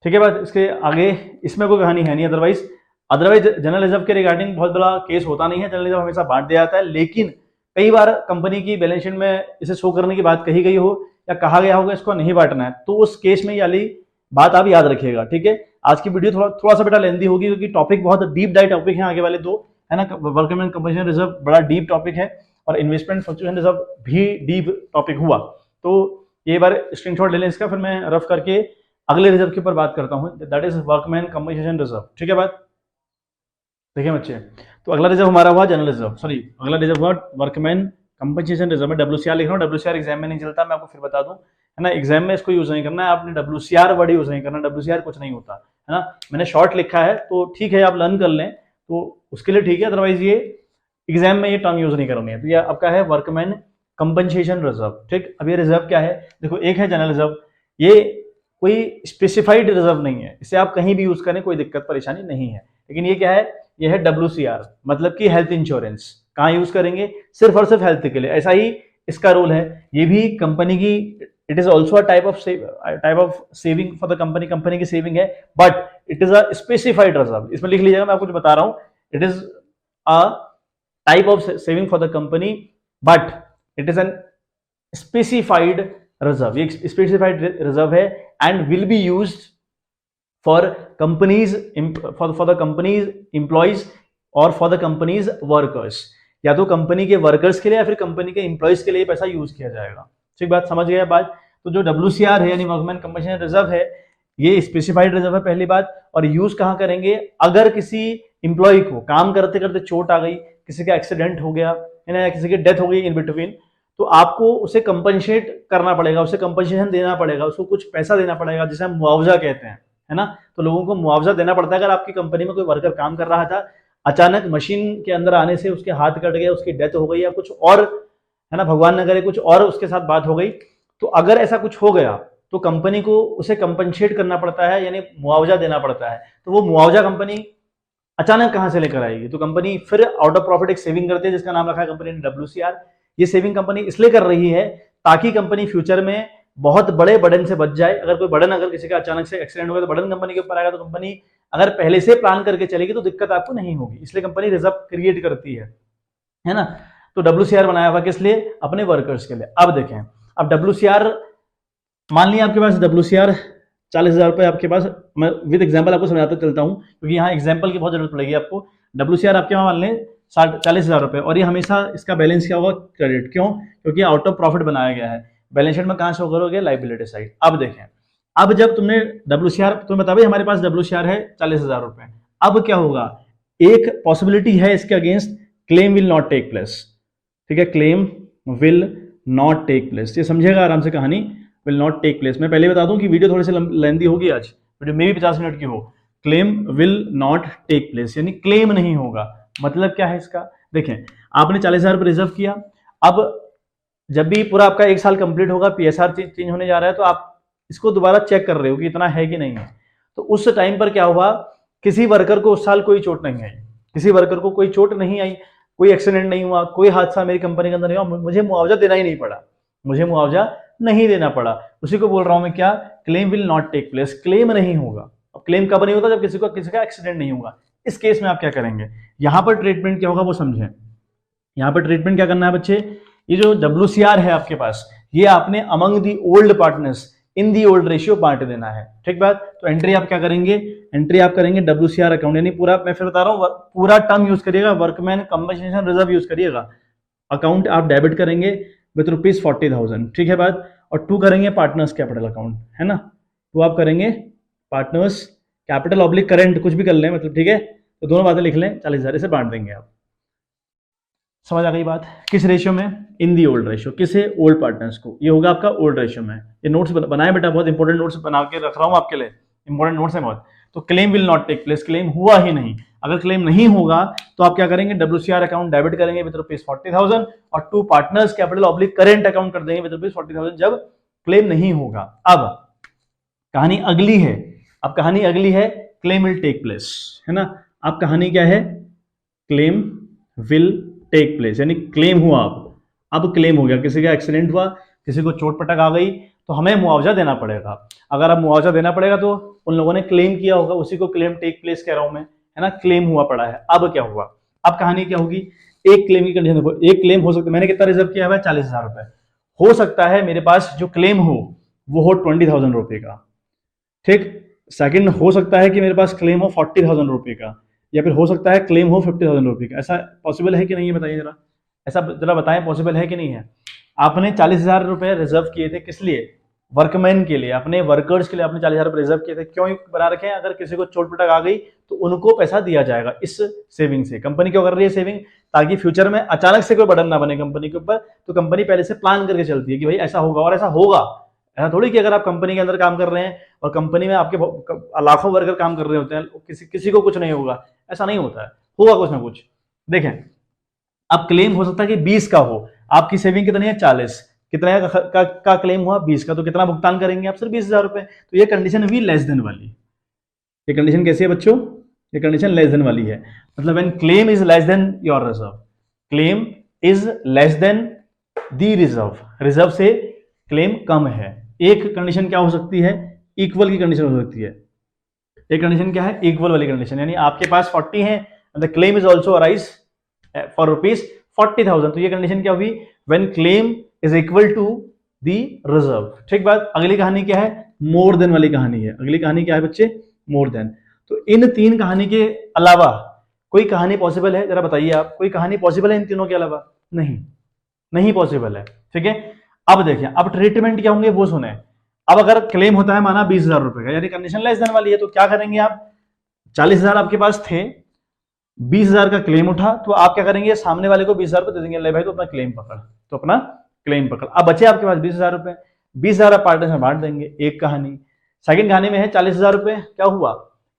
S1: ठीक है बात। इसके आगे इसमें कोई कहानी है नहीं, अदरवाइज जनरल रिजर्व के रिगार्डिंग बहुत बड़ा केस होता नहीं है। जनरल रिजर्व हमेशा बांट दिया जाता है, लेकिन कई बार कंपनी की बैलेंस शीट में इसे शो करने की बात कही गई हो या कहा गया होगा इसको नहीं बांटना है, तो उस केस में ये वाली बात आप याद रखिएगा, ठीक है। आज की वीडियो थोड़ा सा बेटा लेंदी होगी, क्योंकि टॉपिक बहुत डीप डाइव टॉपिक है आगे वाले दो, है ना। वर्कमैन कंपनसेशन रिजर्व बड़ा डीप टॉपिक है और इन्वेस्टमेंट फ्लक्चुएशन रिजर्व भी डीप टॉपिक हुआ। तो ये बार स्क्रीनशॉट ले लें इसका, फिर मैं रफ करके अगले रिजर्व के ऊपर बात करता हूँ, that is workman compensation reserve, ठीक है बात। देखिए बच्चे, तो अगला रिजर्व हमारा हुआ जनरल रिजर्व, सॉरी अगला रिजर्व हुआ वर्कमैन कंपनसेशन रिजर्व। में WCR लिख रहा हूँ, WCR एग्जाम में नहीं चलता, मैं आपको फिर बता दूं, है ना। एग्जाम में इसको यूज नहीं करना है आपने, WCR वर्ड यूज नहीं करना, WCR कुछ नहीं होता, है ना। मैंने शॉर्ट लिखा है तो ठीक है, आप लर्न कर लें तो उसके लिए ठीक है, अदरवाइज ये एग्जाम में ये टर्म यूज नहीं करनी है। तो ये आपका है वर्कमैन कंपनसेशन रिजर्व, ठीक। अब ये रिजर्व क्या है, देखो एक है जनरल रिजर्व, ये कोई स्पेसिफाइड रिजर्व नहीं है, इसे आप कहीं भी यूज करें कोई दिक्कत परेशानी नहीं है। लेकिन ये क्या है, ये है WCR, मतलब कि हेल्थ इंश्योरेंस। कहाँ यूज करेंगे, सिर्फ और सिर्फ हेल्थ के लिए, ऐसा ही इसका रूल है। ये भी कंपनी की, it is also type of saving for the company, company की सेविंग है, but it is a specified reserve. इसमें लिख लीजिएगा, मैं आपको जो बता रहा हूं, it is a type of saving for the company, but it is an specified reserve. ये स्पेसिफाइड रिजर्व है and will be used for companies, for the companies employees और फॉर द कंपनीज वर्कर्स, या तो company के workers के लिए या फिर कंपनी के एम्प्लॉइज के लिए पैसा यूज किया जाएगा, ठीक बात, समझ गया बात। तो जो WCR है यानी वर्कमैन कंपनसेशन रिजर्व है, ये स्पेसिफाइड रिजर्व है पहली बात। और यूज कहां करेंगे, अगर किसी एम्प्लॉय को काम करते करते चोट आ गई, किसी का एक्सीडेंट हो गया, है ना, या किसी की डेथ हो गई इन बिटवीन, तो आपको उसे कंपनसेट करना पड़ेगा, उसे कंपनसेशन देना पड़ेगा, उसको कुछ पैसा देना पड़ेगा, जिसे हम मुआवजा कहते हैं, है ना। तो लोगों को मुआवजा देना पड़ता है। अगर आपकी कंपनी में कोई वर्कर काम कर रहा था, अचानक मशीन के अंदर आने से उसके हाथ कट गया, उसकी डेथ हो गई या कुछ और, है ना, भगवान न करे कुछ और उसके साथ बात हो गई, तो अगर ऐसा कुछ हो गया तो कंपनी को उसे कंपनसेट करना पड़ता है, यानी मुआवजा देना पड़ता है। तो वो मुआवजा कंपनी अचानक कहां से लेकर आएगी, तो कंपनी फिर आउट ऑफ प्रॉफिट एक सेविंग करती है, जिसका नाम रखा है कंपनी ने WCR। ये सेविंग कंपनी इसलिए कर रही है ताकि कंपनी फ्यूचर में बहुत बड़े बर्डन से बच जाए। अगर कोई बर्डन, अगर किसी का अचानक से एक्सीडेंट हो गया तो बर्डन कंपनी के ऊपर आएगा, तो कंपनी अगर पहले से प्लान करके चलेगी तो दिक्कत आपको नहीं होगी, इसलिए कंपनी रिजर्व क्रिएट करती है ना। तो WCR बनाया हुआ किस लिए, अपने वर्कर्स के लिए। अब देखें, अब WCR, मान लिया आपके पास WCR 40,000 रुपये आपके पास, मैं विद एग्जाम्पल आपको समझाता चलता हूँ क्योंकि यहाँ एग्जाम्पल की बहुत जरूरत पड़ेगी आपको। WCR आपके वहाँ मान लें 40,000 रुपये, और ये हमेशा इसका बैलेंस क्या होगा, क्रेडिट। क्यों? क्योंकि आउट ऑफ प्रॉफिट बनाया गया है। बैलेंस शीट में कहाँ शो करोगे, लाइबिलिटी साइड। अब देखें, अब जब तुमने WCR, तुम्हें बता भाई हमारे पास WCR है 40,000 रुपये, अब क्या होगा, एक पॉसिबिलिटी है इसके against, claim will not take place. ठीक है, claim will not take place, ये समझेगा आराम से कहानी, विल नॉट टेक प्लेस। मैं पहले बता दूं कि वीडियो थोड़ी सी लेंदी होगी आज, वीडियो में भी 50 मिनट की हो। Claim will not take place यानी क्लेम नहीं होगा। मतलब क्या है इसका, देखें आपने 40,000 रुपये रिजर्व किया, अब जब भी पूरा आपका 1 साल कंप्लीट होगा, PSR चेंज होने जा रहा है, तो आप इसको दोबारा चेक कर रहे हो कि इतना है कि नहीं है। तो उस टाइम पर क्या हुआ, किसी वर्कर को उस साल कोई चोट नहीं आई, किसी वर्कर को कोई चोट नहीं आई, कोई एक्सीडेंट नहीं हुआ, कोई हादसा मेरी कंपनी के अंदर नहीं हुआ, मुझे मुआवजा देना ही नहीं पड़ा, मुझे मुआवजा नहीं देना पड़ा। उसी को बोल रहा हूं मैं क्या, claim will not take place, claim नहीं होगा। अब क्लेम कब नहीं होता, जब किसी का एक्सीडेंट नहीं होगा। इस केस में आप क्या करेंगे, यहां पर ट्रीटमेंट क्या होगा वो समझें। यहां पर ट्रीटमेंट क्या करना है बच्चे, ये जो WCR है आपके पास, ये आपने among the old partners in the old ratio बांट देना है। ठीक बात, तो एंट्री आप क्या करेंगे, एंट्री आप करेंगे WCR अकाउंट, यानी पूरा, मैं फिर बता रहा हूं, पूरा टर्म यूज करिएगा, वर्कमैन कंपनसेशन रिजर्व यूज करिएगा। अकाउंट आप डेबिट करेंगे विथ ₹40,000। ठीक है बात, और 2 करेंगे पार्टनर्स कैपिटल अकाउंट, है ना, 2 आप करेंगे पार्टनर्स कैपिटल ऑब्लिक करेंट, कुछ भी कर लें मतलब। ठीक है, तो दोनों बातें लिख लें, 40,000 से बांट देंगे आप। समझ आ गई बात, किस रेशियो में, इन दी ओल्ड रेशियो, किसे, ओल्ड पार्टनर्स को, ये होगा आपका ओल्ड रेशियो में। ये नोट्स बनाए बेटा, बहुत इंपॉर्टेंट नोट्स बना के रख रहा हूं आपके लिए, इंपॉर्टेंट नोट्स है बहुत। तो claim will not take place, claim हुआ ही नहीं। अगर क्लेम नहीं होगा तो आप क्या करेंगे, WCR अकाउंट डेबिट करेंगे विद ₹40,000 और 2 partners capital oblique current account कर देंगे विद ₹40,000 जब क्लेम नहीं होगा। अब कहानी अगली है, अब कहानी अगली है, क्लेम विल टेक प्लेस, है ना। अब कहानी क्या है, क्लेम विल टेक प्लेस, यानी क्लेम हुआ, अब क्लेम हो गया, किसी का एक्सीडेंट हुआ, किसी को चोट पटक आ गई, तो हमें मुआवजा देना पड़ेगा। अगर अब मुआवजा देना पड़ेगा तो उन लोगों ने क्लेम किया होगा, उसी को क्लेम टेक प्लेस कह रहा हूं मैं, है ना, क्लेम हुआ पड़ा है। अब क्या हुआ, अब कहानी क्या होगी, एक क्लेम की कंडीशन देखो, एक क्लेम हो सकता है, मैंने कितना रिजर्व किया हुआ है, 40,000 रुपए, हो सकता है मेरे पास जो क्लेम हो वो हो 20,000 रुपए का। ठीक, सेकंड हो सकता है कि मेरे पास क्लेम हो 40,000 रुपए का, या फिर हो सकता है क्लेम हो 50,000 रुपए का। ऐसा पॉसिबल है कि नहीं है, बताइए जरा, ऐसा जरा बताएं, पॉसिबल है कि नहीं है। आपने 40,000 रुपए रिजर्व किए थे, किस लिए, वर्कमैन के लिए, अपने वर्कर्स के लिए आपने 40,000 रुपए रिजर्व किए थे। क्यों बना रखे हैं, अगर किसी को चोट पटक आ गई तो उनको पैसा दिया जाएगा इस सेविंग से। कंपनी क्यों कर रही है सेविंग, ताकि फ्यूचर में अचानक से कोई बर्डन ना बने कंपनी के ऊपर। तो कंपनी पहले से प्लान करके चलती है कि भाई ऐसा होगा, और ऐसा होगा। ऐसा थोड़ी कि अगर आप कंपनी के अंदर काम कर रहे हैं और कंपनी में आपके लाखों वर्कर काम कर रहे होते हैं, किसी को कुछ नहीं होगा, ऐसा नहीं होता है, होगा कुछ ना कुछ। देखें, अब क्लेम हो सकता है कि 20 का हो, आपकी सेविंग कितनी है 40, कितना का क्लेम हुआ 20 का, तो कितना भुगतान करेंगे आप, सिर्फ 20,000 रुपए। तो ये कंडीशन हुई लेस देन वाली। ये कंडीशन कैसी है बच्चों, ये कंडीशन लेस देन वाली है। मतलब when claim is less than your reserve, claim is less than the reserve, reserve से क्लेम कम है। एक कंडीशन क्या हो सकती है, इक्वल की कंडीशन हो सकती है। एक कंडीशन क्या है, इक्वल वाली कंडीशन, यानी आपके पास 40 है, the claim is also arise for ₹40,000। तो ये कंडीशन क्या हुई, when claim is equal to the reserve. ठीक बात, अगली कहानी क्या है, मोर देन वाली कहानी है। अगली कहानी क्या है बच्चे, मोर देन। तो इन 3 कहानी के अलावा कोई कहानी पॉसिबल है, जरा बताइए आप, कोई कहानी पॉसिबल है इन तीनों के अलावा, नहीं, नहीं पॉसिबल है। ठीक है, अब देखिए, अब ट्रीटमेंट क्या होंगे वो सुने। अब अगर क्लेम होता है माना 20,000 रुपए का, यानी कंडीशन लेस देन वाली है, तो क्या करेंगे आप, 40,000 आपके पास थे, 20,000 का क्लेम उठा, तो आप क्या करेंगे, सामने वाले को 20,000 रुपए दे देंगे, ले भाई तो अपना क्लेम पकड़, तो अपना क्लेम पकड़। अब बचे आपके पास 20,000 रुपए, 20,000 आप पार्टनर में बांट देंगे। एक कहानी। सेकंड कहानी में है 40,000 रुपए, क्या हुआ,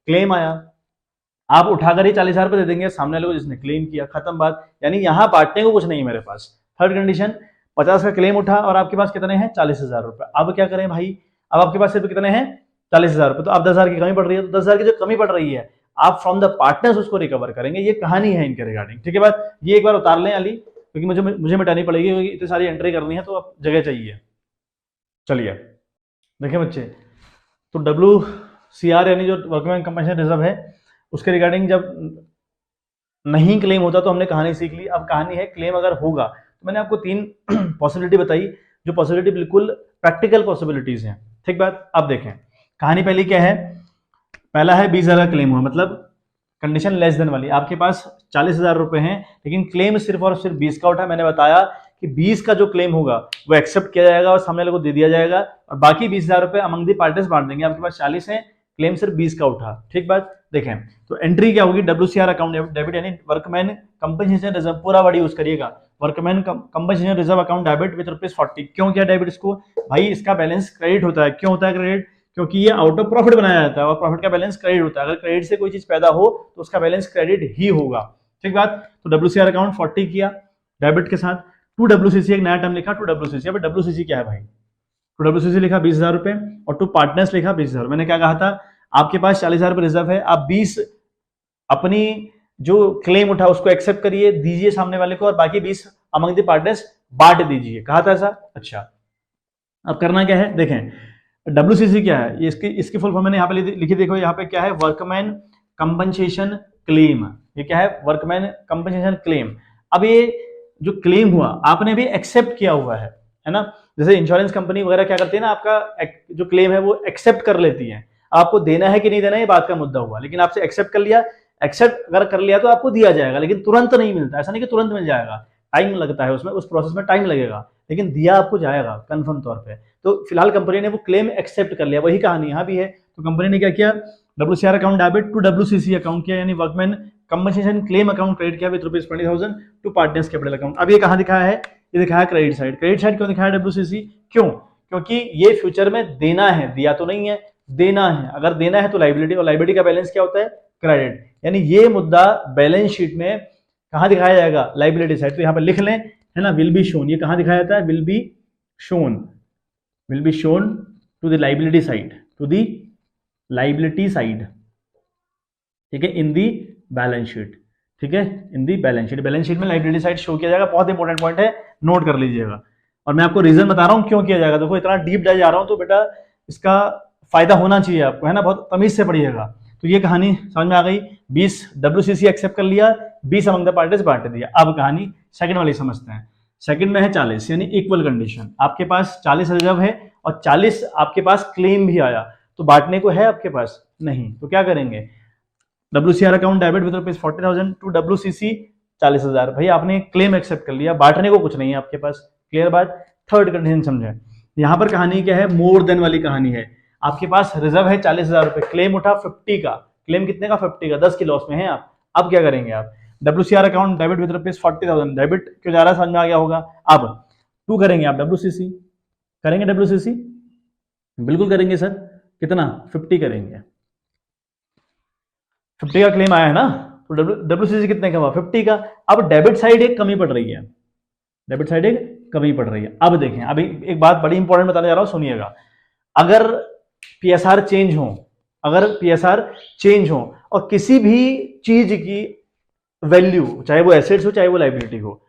S1: क्लेम आया, आप उठाकर ही 40,000 रुपए दे देंगे सामने वाले को जिसने क्लेम किया, खत्म बात, यानी यहां बांटने को कुछ नहीं मेरे पास। थर्ड कंडीशन, 50 का क्लेम उठा और आपके पास कितने हैं 40,000 रुपए। अब क्या करें भाई, अब आपके पास सिर्फ कितने हैं 40,000 रुपए, तो अब 10,000 की कमी पड़ रही है, तो 10,000 की जो कमी पड़ रही है आप फ्रॉम द पार्टनर्स उसको रिकवर करेंगे। ये कहानी है इनके रिगार्डिंग। ठीक है बात, ये एक बार उतार लें अली, क्योंकि मुझे मिटानी पड़ेगी, क्योंकि इतनी सारी एंट्री करनी है तो अब जगह चाहिए। चलिए देखिए बच्चे, तो WCR यानी जो वर्कमैन कंपनसेशन रिजर्व है, उसके रिगार्डिंग जब नहीं क्लेम होता तो हमने कहानी सीख ली। अब कहानी है क्लेम अगर होगा, तो मैंने आपको 3 पॉसिबिलिटी बताई, जो पॉसिबिलिटी बिल्कुल प्रैक्टिकल पॉसिबिलिटीज हैं। ठीक बात, अब देखें, कहानी पहली क्या है, पहला है 20,000 का क्लेम हुआ, मतलब कंडीशन लेस देन वाली, आपके पास 40,000 रुपए हैं लेकिन क्लेम सिर्फ और सिर्फ 20 का उठा। मैंने बताया कि 20 का जो क्लेम होगा वो एक्सेप्ट किया जाएगा और सामने वाले को दे दिया जाएगा और बाकी 20,000 रुपए अमंग दी पार्टीज बांट देंगे। आपके पास 40 है, क्लेम सिर्फ 20 का उठा। ठीक बात, देखें तो एंट्री क्या होगी, WCR अकाउंट डेबिट यानी वर्कमैन कंपनसेशन रिजर्व, पूरा वर्ड यूज करिएगा, workman compensation reserve account debit with ₹40। क्यों किया डेबिट इसको, भाई इसका बैलेंस क्रेडिट होता है। क्यों होता है क्रेडिट, क्योंकि ये आउट ऑफ प्रॉफिट बनाया जाता है और प्रॉफिट का बैलेंस क्रेडिट होता है। अगर क्रेडिट से कोई चीज पैदा हो तो उसका बैलेंस क्रेडिट ही होगा। ठीक बात, तो WCR अकाउंट 40 किया डेबिट के साथ। 2WCC एक नया टर्म लिखा, 2WCC। अब WCC क्या है भाई, 2WCC लिखा 20,000 रुपए और 2 पार्टनर्स लिखा 20,000। मैंने क्या कहा था, आपके पास 40,000 रुपए रिजर्व है, आप 20 अपनी जो क्लेम उठा उसको एक्सेप्ट करिए, दीजिए सामने वाले को और बाकी 20 अमंग द पार्टनर्स बांट दीजिए। कहा था ऐसा, अच्छा अब करना क्या है, देखें WCC क्या है, ये इसकी फुल फॉर्म मैंने यहाँ पे लिखी, देखो यहाँ पे क्या है, वर्कमैन कंपनसेशन क्लेम। ये क्या है, वर्कमैन कंपनसेशन क्लेम। अब ये जो क्लेम हुआ आपने भी एक्सेप्ट किया हुआ है ना, जैसे इंश्योरेंस कंपनी वगैरह क्या करती है ना, आपका जो क्लेम है वो एक्सेप्ट कर लेती है। आपको देना है कि नहीं देना, ये बात का मुद्दा हुआ, लेकिन आपसे एक्सेप्ट कर लिया। एक्सेप्ट अगर कर लिया तो आपको दिया जाएगा, लेकिन तुरंत नहीं मिलता। ऐसा नहीं कि तुरंत मिल जाएगा, टाइम लगता है उसमें, उस प्रोसेस में टाइम लगेगा, लेकिन दिया आपको जाएगा कंफर्म तौर पे। तो फिलहाल कंपनी ने वो क्लेम एक्सेप्ट कर लिया, वही कहानी यहाँ भी है। तो कंपनी ने क्या किया, WCR account debit to WCC account किया, यानी workman compensation claim account credit किया with ₹20,000 to partners capital account. अब ये कहाँ दिखाया है, ये दिखाया है क्रेडिट साइड। क्रेडिट साइड क्यों दिखाया WCC, क्यों, क्योंकि ये फ्यूचर में देना है, दिया तो नहीं है, देना है। अगर देना है तो लाइबिलिटी, और लाइबिलिटी का बैलेंस क्या होता है, क्रेडिट। यानी ये मुद्दा बैलेंस शीट में कहाँ दिखाया जाएगा, लाइबिलिटी साइड। तो यहाँ पर लिख लें, है ना, विल बी शोन, ये कहाँ दिखाया जाता है, will be shown, will be shown to the liability side, to the liability side, ठीक है, in the balance sheet, ठीक है, in the balance sheet। Balance sheet में लाइबिलिटी साइड शो किया जाएगा, बहुत इंपॉर्टेंट पॉइंट है, नोट कर लीजिएगा। और मैं आपको रीजन बता रहा हूं क्यों किया जाएगा। देखो इतना डीप डाइव जा रहा हूं तो बेटा इसका फायदा होना चाहिए आपको, है ना, बहुत तमीज से पढ़िएगा। तो ये कहानी समझ में आ गई, 20 WCC एक्सेप्ट कर लिया, 20 अमंग द पार्टीज बांट दिया। अब कहानी सेकंड वाली समझते हैं। सेकंड में है 40, यानी इक्वल कंडीशन। आपके पास 40 रिजर्व है और 40 आपके पास क्लेम भी आया, तो बांटने को है आपके पास नहीं, तो क्या करेंगे, WCR account debit with ₹40,000 to WCC 40,000। भाई आपने क्लेम एक्सेप्ट कर लिया, बांटने को कुछ नहीं है आपके पास। क्लियर बात, थर्ड कंडीशन समझे। यहां पर कहानी क्या है, मोर देन वाली कहानी है। आपके पास रिजर्व है 40,000 रुपए, क्लेम उठा 50 का, क्लेम कितने का, 50 का, 10 की लॉस में है आप। अब क्या करेंगे आप, WCR account debit with ₹40,000, debit क्यों जा रहा है समझ में आ गया होगा। अब 2 करेंगे आप, WCC करेंगे, WCC बिल्कुल करेंगे सर, कितना, 50 करेंगे, 50 का क्लेम आया है ना, तो WCC कितने का हुआ, 50 का। अब डेबिट साइड एक कमी पड़ रही है, डेबिट साइड एक कमी पड़ रही है। अब देखें, अभी एक बात बड़ी इंपॉर्टेंट बताने जा रहा हूं, सुनिएगा। अगर PSR चेंज हो, अगर PSR चेंज हो और किसी भी चीज की वैल्यू, चाहे वो एसेट्स हो चाहे वो लाइबिलिटी हो,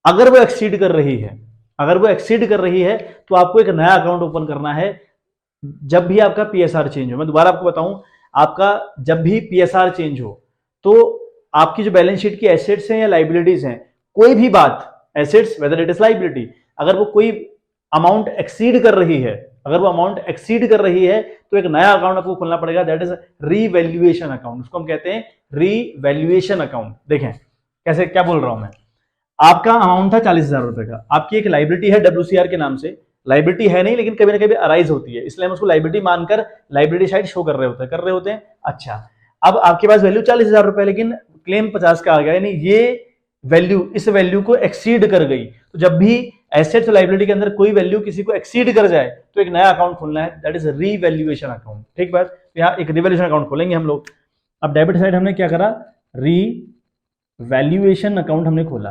S1: अगर वो एक्सीड कर रही है, अगर वो एक्सीड कर रही है तो आपको एक नया अकाउंट ओपन करना है। जब भी आपका PSR चेंज हो, मैं दोबारा आपको बताऊं, आपका जब भी PSR चेंज हो तो आपकी जो बैलेंस शीट की एसेट्स हैं या लाइबिलिटीज हैं, कोई भी बात, assets whether it is liability, अगर वो कोई अमाउंट एक्सीड कर रही है, अगर वो अमाउंट एक्सीड कर रही है तो एक नया अकाउंट आपको खोलना पड़ेगा, दैट इज रीवैल्यूएशन अकाउंट। उसको हम कहते हैं रीवैल्यूएशन अकाउंट। देखें कैसे, क्या बोल रहा हूं मैं, आपका अमाउंट था 40,000 रुपए का, आपकी एक लाइबिलिटी है WCR के नाम से, लाइबिलिटी है नहीं लेकिन कभी ना कभी अराइज होती है, इसलिए हम उसको लाइबिलिटी मानकर लाइबिलिटी साइड शो कर रहे होते हैं। अच्छा, अब आपके पास वैल्यू 40,000 रुपए, लेकिन क्लेम 50 का आ गया, यानी ये वैल्यू इस वैल्यू को एक्सीड कर गई। तो जब भी एसेट्स और लाइबिलिटी के अंदर कोई वैल्यू किसी को एक्सीड कर जाए तो एक नया अकाउंट खोलना है, दैट इज रीवैल्यूएशन अकाउंट। ठीक बात, तो यहाँ एक रिवैल्यूएशन अकाउंट खोलेंगे हम लोग। अब डेबिट साइड हमने क्या करा, रीवैल्यूएशन अकाउंट हमने खोला।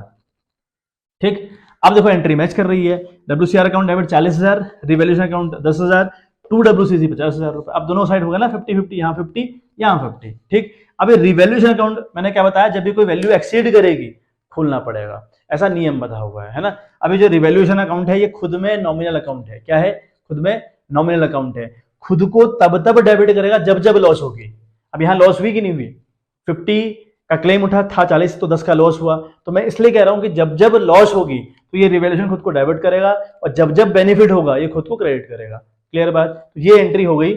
S1: ठीक, अब देखो एंट्री मैच कर रही है, WCR account debit 40,000, revaluation account 10,000, to WCC 50,000 रुपए। अब दोनों साइड होगा ना 50-50, यहाँ 50 यहाँ 50। ठीक, अब ये रिवैल्यूएशन अकाउंट मैंने क्या बताया, जब भी कोई वैल्यू एक्सीड करेगी खोलना पड़ेगा, ऐसा नियम बता हुआ है ना। अभी जो रिवैल्यूएशन अकाउंट है ये खुद में नॉमिनल अकाउंट है, क्या है, खुद में नॉमिनल अकाउंट है, खुद को तब डेबिट करेगा जब जब लॉस होगी। अब यहाँ लॉस हुई कि नहीं हुई, 50 का क्लेम उठा था 40, तो 10 का लॉस हुआ, तो मैं इसलिए कह रहा हूं कि जब जब लॉस होगी तो ये रिवैल्यूएशन खुद को डेबिट करेगा और जब जब बेनिफिट होगा ये खुद को क्रेडिट करेगा। क्लियर बात, तो ये एंट्री हो गई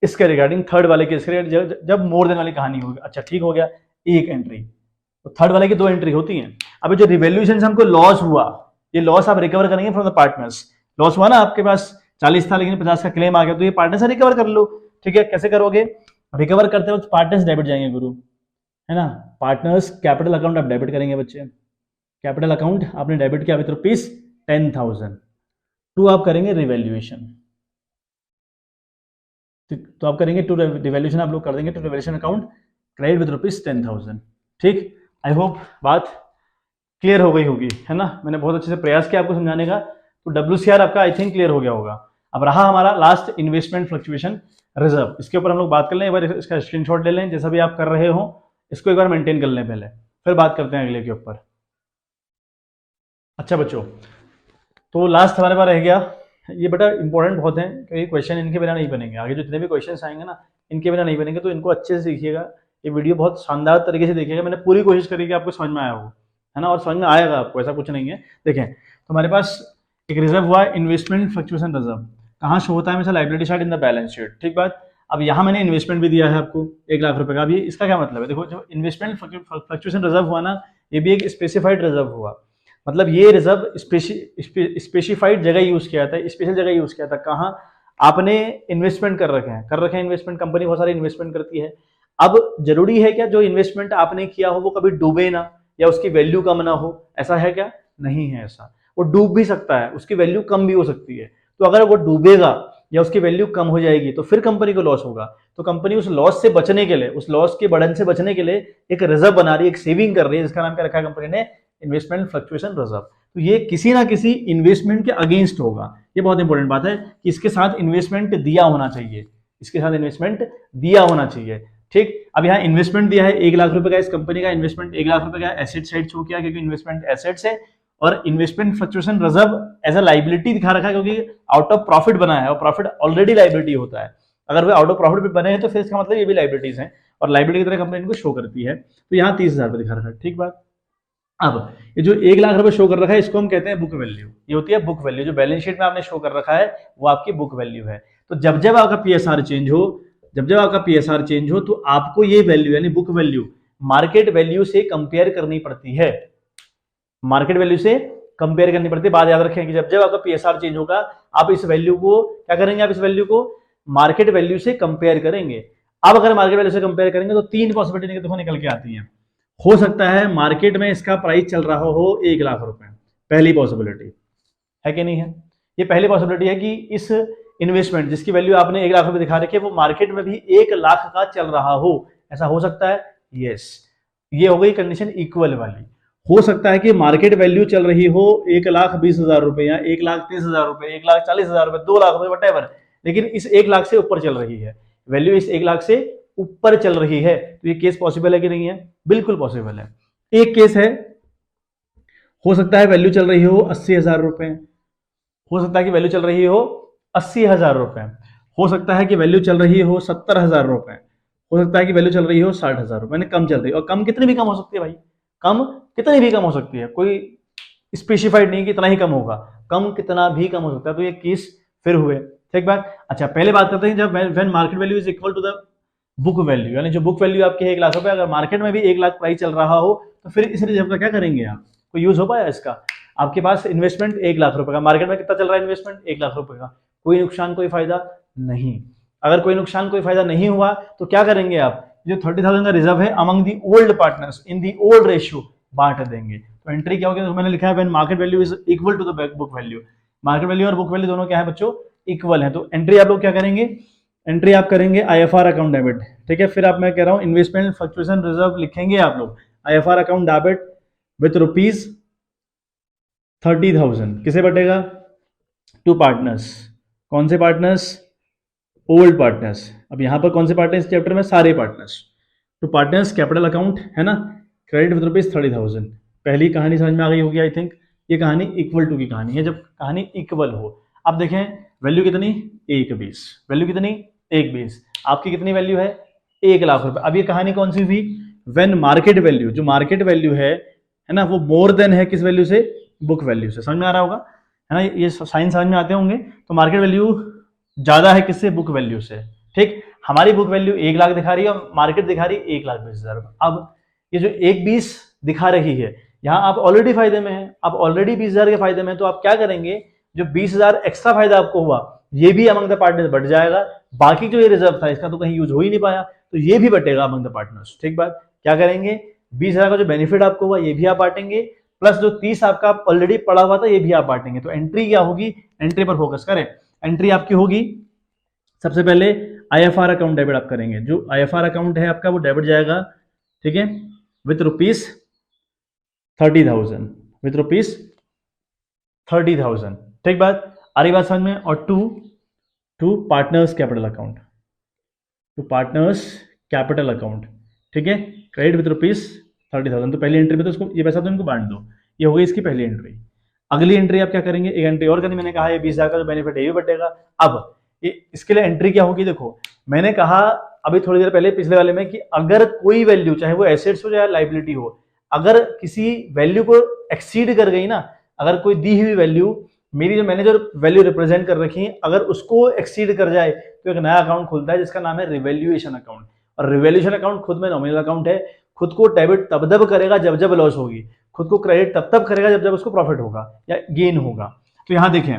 S1: इसके रिगार्डिंग, थर्ड वाले के इसके जब मोर देन वाली कहानी होगी। अच्छा ठीक हो गया, एक एंट्री, तो थर्ड वाले की 2 एंट्री होती हैं। अभी जो रिवैल्यूएशन से हमको लॉस हुआ, ये लॉस आप रिकवर करेंगे फ्रॉम द पार्टनर्स। लॉस हुआ ना आपके पास 40 था लेकिन 50 का क्लेम आ गया, तो ये पार्टनर से रिकवर कर लो। ठीक है, कैसे करोगे? रिकवर करते वक्त पार्टनर्स डेबिट जाएंगे गुरु, है ना। पार्टनर्स कैपिटल अकाउंट आप डेबिट करेंगे बच्चे, कैपिटल अकाउंट आपने डेबिट किया विद ₹10,000, टू आप करेंगे रिवैल्यूएशन, तो आप करेंगे टू रिवैल्यूएशन, आप लोग कर देंगे to revaluation account credit with ₹10,000। ठीक, आई होप बात क्लियर हो गई होगी, है ना। मैंने बहुत अच्छे से प्रयास किया आपको समझाने का, तो WCR आपका आई थिंक क्लियर हो गया होगा। अब रहा हमारा लास्ट इन्वेस्टमेंट फ्लक्चुएशन रिजर्व, इसके ऊपर हम लोग बात कर लें। एक बार इसका स्क्रीनशॉट ले लें, जैसा भी आप कर रहे हो इसको एक बार मेंटेन कर लें पहले, फिर बात करते हैं अगले के ऊपर। अच्छा बच्चों, तो लास्ट हमारे पास रह गया, ये बेटा इंपॉर्टेंट बहुत है, क्योंकि क्वेश्चन इनके बिना नहीं बनेंगे, आगे जो जितने भी क्वेश्चन आएंगे ना इनके बिना नहीं बनेंगे, तो इनको अच्छे से सीखिएगा। ये वीडियो बहुत शानदार तरीके से देखिएगा, मैंने पूरी कोशिश करी कि आपको समझ में आया हो, है ना, और समझ में आएगा आपको, ऐसा कुछ नहीं है। देखें, तो हमारे पास एक रिजर्व हुआ इन्वेस्टमेंट फ्लक्चुएशन रिजर्व, कहाँ शो होता है हमेशा? Liability side in the balance sheet. ठीक बात। अब यहाँ मैंने इन्वेस्टमेंट भी दिया है आपको 1 लाख रुपए का। अभी इसका क्या मतलब है? देखो, जो इन्वेस्टमेंट फ्लक्चुएशन रिजर्व हुआ ना, ये भी एक स्पेसिफाइड रिजर्व हुआ, मतलब ये रिजर्व स्पेसिफाइड जगह यूज किया था, स्पेशल जगह यूज किया था। कहाँ? आपने इन्वेस्टमेंट कर रखे हैं इन्वेस्टमेंट, कंपनी बहुत सारी इन्वेस्टमेंट करती है। अब जरूरी है क्या जो इन्वेस्टमेंट आपने किया हो वो कभी डूबे ना, या उसकी वैल्यू कम ना हो? ऐसा है क्या? नहीं है ऐसा। वो डूब भी सकता है, उसकी वैल्यू कम भी हो सकती है। तो अगर वो डूबेगा या उसकी वैल्यू कम हो जाएगी तो फिर कंपनी को लॉस होगा। तो कंपनी उस लॉस से बचने के लिए, उस लॉस के बर्डन से बचने के लिए एक रिजर्व बना रही है, एक सेविंग कर रही है, जिसका नाम क्या रखा है कंपनी ने? Investment fluctuation reserve. तो ये किसी ना किसी इन्वेस्टमेंट के अगेंस्ट होगा। ये बहुत इंपॉर्टेंट बात है कि इसके साथ इन्वेस्टमेंट दिया होना चाहिए, इसके साथ इन्वेस्टमेंट दिया होना चाहिए। ठीक, अब यहाँ इन्वेस्टमेंट दिया है 1 लाख रुपए का, इस कंपनी का इन्वेस्टमेंट 1 लाख रुपए का एसेट साइड शो किया, क्योंकि इन्वेस्टमेंट एसेट्स है, और investment fluctuation reserve as a liability दिखा रखा है, क्योंकि आउट ऑफ प्रॉफिट बना है, और प्रॉफिट ऑलरेडी लाइबिलिटी होता है। अगर वो आउट ऑफ प्रॉफिट पे बने हैं तो फिर इसका मतलब ये भी लाइबिलिटीज हैं, और लाइबिलिटी की तरह कंपनी को शो करती है। तो यहाँ 30,000 रुपए दिखा रखा है। ठीक बात। अब ये जो 1 लाख रुपए शो कर रखा है, इसको हम कहते हैं बुक वैल्यू। ये होती है बुक वैल्यू, जो बैलेंस शीट में आपने शो कर रखा है वो आपकी बुक वैल्यू है। तो जब जब आपका पीएसआर चेंज हो, तो आपको ये वैल्यू यानी बुक वैल्यू मार्केट वैल्यू से कंपेयर करनी पड़ती है, मार्केट वैल्यू से कंपेयर करनी पड़ती है। बात याद रखें कि जब जब आपका पीएसआर चेंज होगा, आप इस वैल्यू को क्या करेंगे? आप इस वैल्यू को मार्केट वैल्यू से कंपेयर करेंगे। अब अगर मार्केट वैल्यू से कंपेयर करेंगे तो 3 पॉसिबिलिटी देखो निकल के आती है। हो सकता है मार्केट में इसका प्राइस चल रहा हो 1 लाख रुपए, पहली पॉसिबिलिटी है कि नहीं है? ये पहली पॉसिबिलिटी है कि इस इन्वेस्टमेंट जिसकी वैल्यू आपने 1 लाख रुपए दिखा रखी है वो मार्केट में भी 1 लाख का चल रहा हो, ऐसा हो सकता है? यस, ये हो गई कंडीशन इक्वल वाली। हो सकता है कि मार्केट वैल्यू चल रही हो 1,20,000 रुपए, या 1,30,000 रुपए, 1,40,000 रुपए, 2 लाख रुपए, वटेवर, लेकिन इस 1 लाख से ऊपर चल रही है वैल्यू, इस 1 लाख से ऊपर चल रही है। तो ये केस पॉसिबल है कि नहीं है? बिल्कुल पॉसिबल है। एक केस है, हो सकता है वैल्यू चल रही हो 80,000 रुपए, हो सकता है कि वैल्यू चल रही हो 80,000 रुपए, हो सकता है कि वैल्यू चल रही हो 70,000 रुपए, हो सकता है कि वैल्यू चल रही हो 60,000 रुपए, कम चल रही है। और कम कितनी भी कम हो सकती है भाई, कम कितनी भी कम हो सकती है, कोई स्पेसिफाइड नहीं कि इतना ही कम होगा, कम कितना भी कम हो सकता है। तो ये केस फिर हुए। ठीक बात। अच्छा, पहले बात करते हैं जब when market value is equal to the book value, यानी जो बुक वैल्यू आपकी है 1 लाख रुपए, अगर मार्केट में भी 1 लाख प्राइस चल रहा हो तो फिर इस रिजर्व का क्या करेंगे आप? कोई यूज हो पाया इसका? आपके पास इन्वेस्टमेंट 1 लाख रुपए का, मार्केट में कितना चल रहा है इन्वेस्टमेंट? 1 लाख रुपए का, कोई नुकसान कोई फायदा नहीं। अगर कोई नुकसान कोई फायदा नहीं हुआ तो क्या करेंगे आप? जो 30,000 का रिजर्व है among the old partners in the old ratio बांट देंगे। तो एंट्री क्या होगी? तो मैंने लिखा है when market value is equal to the book value. Market value और बुक वैल्यू दोनों क्या है बच्चों? इक्वल है। तो एंट्री आप लोग क्या करेंगे? एंट्री आप करेंगे आईएफआर अकाउंट डेबिट। ठीक है, फिर आप मैं कह रहा हूं इन्वेस्टमेंट फ्लक्चुएशन रिजर्व लिखेंगे आप लोग आईएफआर अकाउंट डेबिट विथ ₹30,000। किसे बटेगा? To partners. कौन से पार्टनर्स? Old partners. अब यहां पर कौन से पार्टनर्स इस चैप्टर में? सारे partners. To partners capital account, है ना, क्रेडिट विद ₹30,000। पहली कहानी समझ में आ गई होगी आई थिंक। ये कहानी इक्वल टू की कहानी है, जब कहानी इक्वल हो। अब देखें वैल्यू कितनी? 1,20। वैल्यू कितनी? 1,20। आपकी कितनी वैल्यू है? 1 लाख रुपए। अब ये कहानी कौन सी हुई? व्हेन मार्केट वैल्यू, जो मार्केट वैल्यू है ना, वो मोर देन है किस वैल्यू से? बुक वैल्यू से। समझ में आ रहा होगा, है ना, ये साइन समझ में आते होंगे। तो मार्केट वैल्यू ज्यादा है किससे? बुक वैल्यू से। ठीक, हमारी बुक वैल्यू 1 लाख दिखा रही है और मार्केट दिखा रही है 1,20,000। अब ये जो 1,20 दिखा रही है, यहाँ आप ऑलरेडी फायदे में है, आप ऑलरेडी 20,000 के फायदे में, तो आप क्या करेंगे, जो 20,000 एक्स्ट्रा फायदा आपको हुआ ये भी अमंग द पार्टनर्स बढ़ जाएगा। बाकी जो ये रिजर्व था इसका तो कहीं यूज हो ही नहीं पाया, तो ये भी बटेगा अमंग द पार्टनर्स। ठीक बात, क्या करेंगे, 20,000 का जो बेनिफिट आपको हुआ ये भी आप बांटेंगे, प्लस जो 30 आपका ऑलरेडी पड़ा हुआ था ये भी आप बांटेंगे। तो एंट्री क्या होगी, एंट्री पर फोकस करें। एंट्री आपकी होगी, सबसे पहले IFR अकाउंट डेबिट आप करेंगे। जो IFR अकाउंट है आपका वो डेबिट जाएगा, ठीक है, विथ ₹30,000, विथ ₹30,000। ठीक बात, आ रही बात समझ में। और to partners capital account, to partners capital account, ठीक है, क्रेडिट विथ ₹30,000। तो पहली एंट्री पे तो उसको ये पैसा तो इनको बांट दो, ये हो गई इसकी पहली एंट्री। अगली एंट्री आप क्या करेंगे, एक एंट्री और करनी, मैंने कहा ये 20,000 का जो बेनिफिट है ये भी बटेगा। अब ये इसके लिए एंट्री क्या होगी, देखो मैंने कहा अभी थोड़ी देर पहले पिछले वाले में कि अगर कोई वैल्यू, चाहे वो एसेट्स हो चाहे लाइबिलिटी हो, अगर किसी वैल्यू को एक्सीड कर गई ना, अगर कोई दी हुई वैल्यू, मेरी जो मैंने जो वैल्यू रिप्रेजेंट कर रखी है, अगर उसको एक्सीड कर जाए तो एक नया अकाउंट खुलता है जिसका नाम है रिवैल्यूएशन अकाउंट। और रिवैल्यूएशन अकाउंट खुद में नॉमिनल अकाउंट है, खुद को डेबिट तब तब करेगा जब जब लॉस होगी, खुद को क्रेडिट तब तब करेगा जब जब उसको प्रॉफिट होगा या गेन होगा। तो यहाँ देखें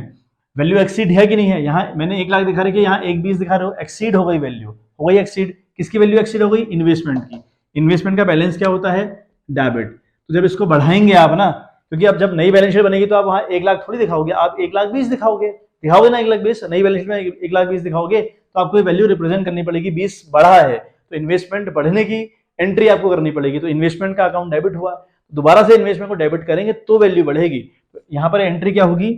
S1: वैल्यू एक्सीड है कि नहीं है, यहाँ मैंने 1 लाख दिखा रही है, यहाँ 1,20 दिखा रहे हो, एक्सीड हो गई वैल्यू, हो गई एक्सीड। किसकी वैल्यू एक्सीड हो गई, इन्वेस्टमेंट की। इन्वेस्टमेंट का बैलेंस क्या होता है, डेबिट। तो जब इसको बढ़ाएंगे आप ना, क्योंकि अब जब नई बैलेंस शीट बनेगी तो आप वहां 1 लाख थोड़ी दिखाओगे, आप 1,20,000 दिखाओगे ना, 1,20,000 नई बैलेंस शीट में 1,20,000 दिखाओगे तो आपको वैल्यू रिप्रेजेंट करनी पड़ेगी, 20 बढ़ा है तो इन्वेस्टमेंट बढ़ने की एंट्री आपको करनी पड़ेगी। तो इन्वेस्टमेंट का अकाउंट डेबिट हुआ, दोबारा से इन्वेस्टमेंट को डेबिट करेंगे तो वैल्यू बढ़ेगी। तो यहाँ पर एंट्री क्या होगी,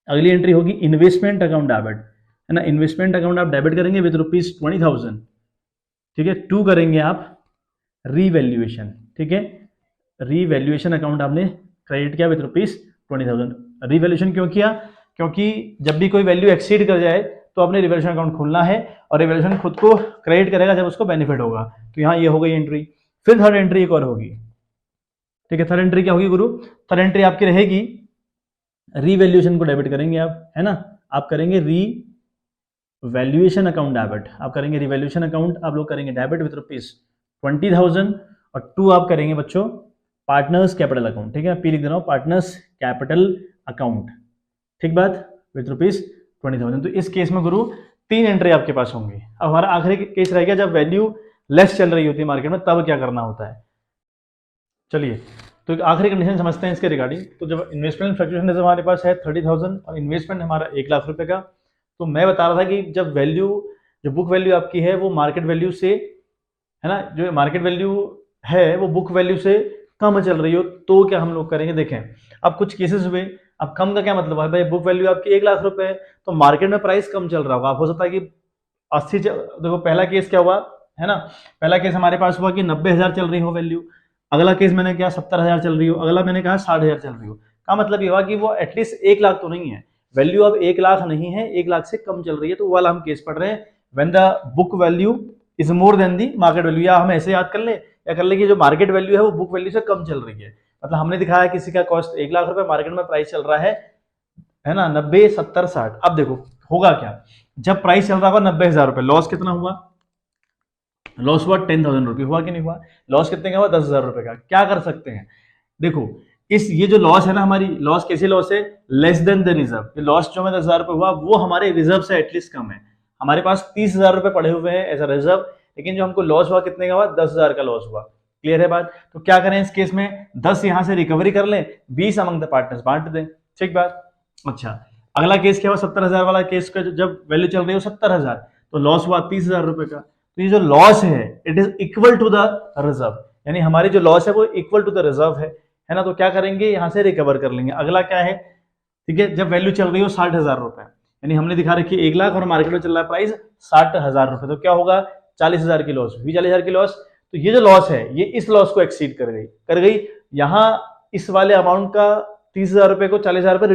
S1: अगली एंट्री होगी इन्वेस्टमेंट अकाउंट डेबिट, है ना, इन्वेस्टमेंट अकाउंट आप डेबिट करेंगे विद ₹20,000, ठीक है। 2 करेंगे आप रीवैल्यूएशन, ठीक है, रीवैल्यूएशन अकाउंट आपने क्रेडिट किया विद ₹20,000। रीवैल्यूएशन क्यों किया, क्योंकि जब भी कोई वैल्यू एक्सीड कर जाए तो अपने रिवैल्यूएशन अकाउंट खोलना है और रिवैल्यूएशन खुद को क्रेडिट करेगा जब उसको बेनिफिट होगा। तो यहाँ ये हो गई एंट्री। फिर थर्ड एंट्री एक और होगी, ठीक है। थर्ड एंट्री क्या होगी गुरु, थर्ड एंट्री आपकी रहेगी रीवैल्यूएशन को डेबिट करेंगे आप, है ना, आप करेंगे रीवैल्यूएशन अकाउंट डेबिट, आप करेंगे रिवैल्यूएशन अकाउंट आप लोग करेंगे डेबिट विद ₹20,000। और 2 आप करेंगे बच्चों पार्टनर्स कैपिटल अकाउंट, ठीक है, पी लिख दे रहा हूँ, पार्टनर्स कैपिटल अकाउंट, ठीक बात, विद ₹20,000। तो इस केस में गुरु 3 एंट्री आपके पास होंगी। अब हमारा आखिरी केस रह गया जब वैल्यू लेस चल रही होती है मार्केट में, तब क्या करना होता है। चलिए तो एक आखिरी कंडीशन समझते हैं इसके रिगार्डिंग। तो जब इन्वेस्टमेंट फ्लक्चुएशन हमारे पास है 30,000 और इन्वेस्टमेंट हमारा 1 लाख रुपए का, तो मैं बता रहा था कि जब वैल्यू, जो बुक वैल्यू आपकी है वो मार्केट वैल्यू से, है ना, जो मार्केट वैल्यू है वो बुक वैल्यू से कम चल रही हो तो क्या हम लोग करेंगे। देखें अब कुछ केसेस हुए, अब कम का क्या मतलब है भाई, बुक वैल्यू आपकी 1 लाख रुपए है तो मार्केट में प्राइस कम चल रहा होगा, आप हो सकता है कि 80, देखो पहला केस क्या हुआ, है ना, पहला केस हमारे पास हुआ कि 90,000 चल रही हो वैल्यू, अगला केस मैंने क्या 70,000 चल रही हो, अगला मैंने कहा 60,000 चल रही हो। का मतलब ये हुआ कि वो एटलीस्ट 1 लाख तो नहीं है, वैल्यू अब 1 लाख नहीं है, 1 लाख से कम चल रही है, तो वो वाला हम केस पढ़ रहे हैं when the book value is more than the market value. या हम ऐसे याद कर ले या कर ले कि जो मार्केट वैल्यू है वो बुक वैल्यू से कम चल रही है, मतलब हमने दिखाया किसी का कॉस्ट 1 लाख रुपए, मार्केट में प्राइस चल रहा है ना 90, 70, 60। अब देखो होगा क्या, जब प्राइस चल रहा होगा 90,000 रुपए, लॉस कितना हुआ, लॉस हुआ 10,000 रुपये, हुआ कि नहीं हुआ, लॉस कितने का हुआ 10,000 रुपए का। क्या कर सकते हैं, देखो ये जो लॉस है ना हमारी, लॉस कैसी लॉस है, लेस देन द रिजर्व। ये लॉस जो में 10,000 रुपए हुआ वो हमारे रिजर्व से एटलीस्ट कम है। हमारे पास 30,000 रुपए पड़े हुए हैं एज अ रिजर्व, लेकिन जो हमको लॉस हुआ कितने का हुआ, 10,000 का लॉस हुआ। क्लियर है बात। तो क्या करें इस केस में, 10 यहां से रिकवरी कर लें, 20 अमंग द पार्टनर्स बांट दें, ठीक बात। अच्छा अगला केस क्या हुआ, 70,000 वाला केस का जब वैल्यू चल रही हो 70,000 तो लॉस हुआ 30,000 रुपए का। तो ये जो लॉस है it is equal to the reserve, यानी हमारी जो लॉस है वो इक्वल टू द रिजर्व है ना। तो क्या करेंगे, यहां से रिकवर कर लेंगे। अगला क्या है, ठीक है, जब वैल्यू चल रही हो 60,000 रुपए, यानी हमने दिखा रखी 1 लाख और मार्केट में चल रहा है प्राइस 60,000 रुपए, तो क्या होगा 40,000 की लॉस हुई, 40,000 की लॉस। तो ये जो लॉस है ये इस लॉस को एक्सीड कर गई। यहां इस वाले अमाउंट का 30,000 रुपए को 40,000 रुपए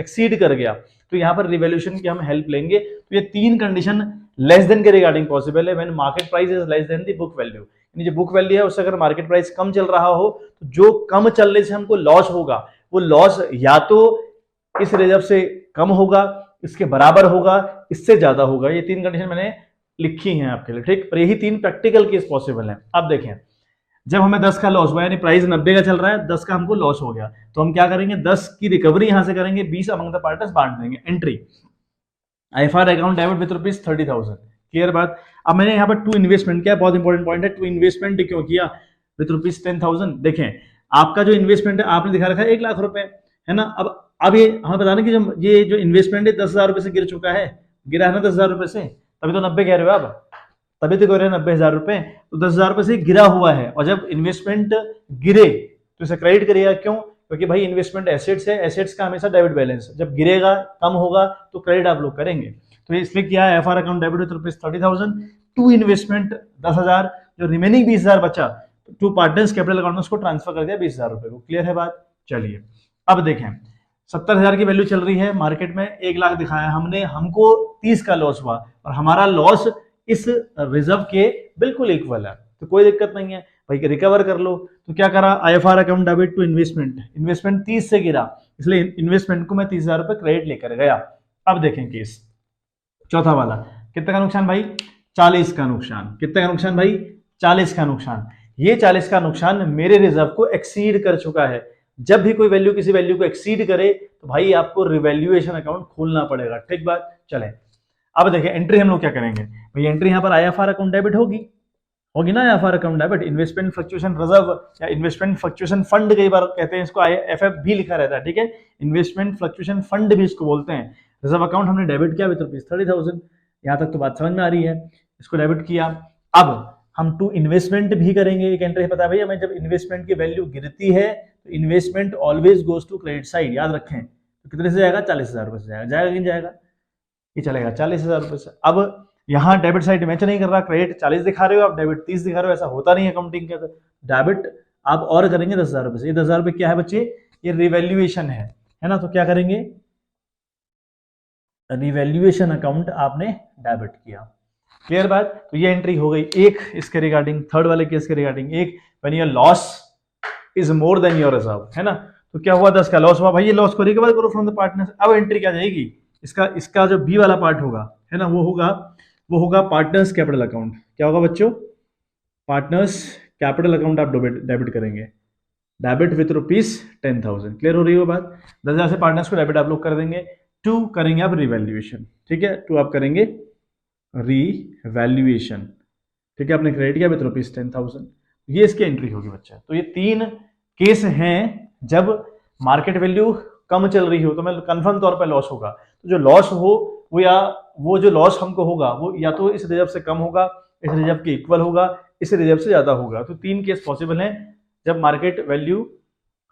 S1: एक्सीड कर गया, तो यहाँ पर रिवैल्यूएशन की हम हेल्प लेंगे। तो ये 3 कंडीशन लेस देन के रिगार्डिंग पॉसिबल है, when market price is less than the book value, यानी जो बुक वैल्यू है उससे अगर मार्केट प्राइस कम चल रहा हो तो जो कम चलने से हमको लॉस होगा वो लॉस या तो इस रिजर्व से कम होगा इसके बराबर होगा, इससे ज्यादा होगा। ये 3 कंडीशन मैंने लिखी हैं आपके लिए, ठीक। पर यही 3 प्रैक्टिकल केस पॉसिबल है। अब देखें, जब हमें 10 का लॉस हुआ, यानी प्राइस 90 का चल रहा है, 10 का हमको लॉस हो गया, तो हम क्या करेंगे, 10 की रिकवरी यहां से करेंगे, 20 अमंग द पार्टनर्स बांट देंगे। Entry IFR account debit with rupees 30,000। Clear बात। अब मैंने यहाँ पर टू इन्वेस्टमेंट किया, बहुत इंपॉर्टेंट पॉइंट है, टू इन्वेस्टमेंट क्यों किया विद रुपीज 10,000। देखें, आपका जो इन्वेस्टमेंट है आपने दिखा रखा है 1 लाख रुपए, है ना। अब ये हमें बताना कि जो ये जो इन्वेस्टमेंट है 10,000 रुपए से गिर चुका है, गिरा है ना 10,000 रुपए से, तभी तो 90 कह रहे हो आप, तभी तो कह रहे हैं 90,000 रुपए, तो 10,000 रुपए से गिरा हुआ है। और जब इन्वेस्टमेंट गिरे तो इसे क्रेडिट करिएगा, क्यों, क्योंकि भाई इन्वेस्टमेंट एसेट्स है, एसेट्स का हमेशा डेबिट बैलेंस, जब गिरेगा कम होगा तो क्रेडिट आप लोग करेंगे। तो इसलिए किया है FR account debit with rupees 30,000, to investment 10,000, जो रिमेनिंग 20,000 बचा टू पार्टनर्स कैपिटल अकाउंट में उसको ट्रांसफर कर दिया 20,000 रुपए को। क्लियर है बात। चलिए अब देखें, 70,000 की वैल्यू चल रही है मार्केट में, 1 लाख दिखाया हमने, हमको 30 का लॉस हुआ और हमारा लॉस इस रिजर्व के बिल्कुल इक्वल है, तो कोई दिक्कत नहीं है भाई, रिकवर कर लो। तो क्या करा, IFR account debit to investment, investment 30 से गिरा, इसलिए इन्वेस्टमेंट को मैं 30,000 रुपए क्रेडिट लेकर गया। अब देखें केस चौथा वाला, कितने का नुकसान भाई, 40 का नुकसान। कितने का नुकसान भाई, 40 का नुकसान। ये 40 का नुकसान मेरे रिजर्व को एक्सीड कर चुका है। जब भी कोई वैल्यू किसी वैल्यू को एक्सीड करे तो भाई आपको रिवैल्यूएशन अकाउंट खोलना पड़ेगा, ठीक बात। चले अब देखिए एंट्री हम लोग क्या करेंगे भाई, एंट्री यहाँ पर IFR अकाउंट डेबिट होगी ना, IFR account debit, investment fluctuation reserve या इन्वेस्टमेंट फ्लक्चुएशन फंड, कई बार कहते हैं इसको, IFF भी लिखा रहता है, ठीक है, इन्वेस्टमेंट फ्लक्चुएशन फंड भी इसको बोलते हैं। रिजर्व अकाउंट हमने डेबिट किया विद रुपीज 30,000, यहां तक तो बात समझ में आ रही है, इसको डेबिट किया। अब हम टू इन्वेस्टमेंट भी करेंगे, एक एंट्री पता है भैया, हमें जब इन्वेस्टमेंट की वैल्यू गिरती है तो investment always goes to credit side, याद रखें। तो कितने से जाएगा, 40,000 रुपए से जाएगा, जाएगा कि नहीं जाएगा, ये चलेगा 40,000 रुपए से। अब यहाँ डेबिट साइड मैच नहीं कर रहा, क्रेडिट 40 दिखा रहे हो आप, डेबिट 30 दिखा रहे हो, ऐसा होता नहीं है अकाउंटिंग के अंदर। डेबिट आप और करेंगे 10,000 रुपए से, ये 10,000 रुपए क्या है बच्चे, ये रिवैल्यूएशन है ना, तो क्या करेंगे, रिवैल्यूएशन अकाउंट आपने डेबिट किया। क्लियर बात। तो ये एंट्री हो गई एक इसके रिगार्डिंग, थर्ड वाले केस के रिगार्डिंग। एक when your loss is more than your reserve, है ना, तो क्या हुआ, 10 का लॉस हुआ भाई, ये लॉस को रिकवर करो फ्रॉम द पार्टनर्स। अब एंट्री क्या जाएगी, इसका जो बी वाला पार्ट होगा, है ना, वो होगा पार्टनर्स कैपिटल अकाउंट। क्या होगा बच्चों, पार्टनर्स कैपिटल अकाउंट आप डेबिट करेंगे, डेबिट विथ रुपीज 10,000। क्लियर हो रही हो बात। 10,000 से पार्टनर्स को डेबिट आप लोग कर देंगे, टू करेंगे आप रिवैल्यूएशन, ठीक है, टू आप करेंगे रिवैल्यूएशन, ठीक है, आपने क्रेडिट किया विथ रुपीज 10,000, ये इसकी एंट्री होगी बच्चा। तो ये 3 केस हैं जब मार्केट वैल्यू कम चल रही हो तो मैं कंफर्म तौर पर लॉस होगा। तो जो लॉस हो वो जो लॉस हमको होगा वो या तो इस रिजर्व से कम होगा, इस रिजर्व के इक्वल होगा, इस रिजर्व से ज्यादा होगा। तो 3 केस पॉसिबल हैं जब मार्केट वैल्यू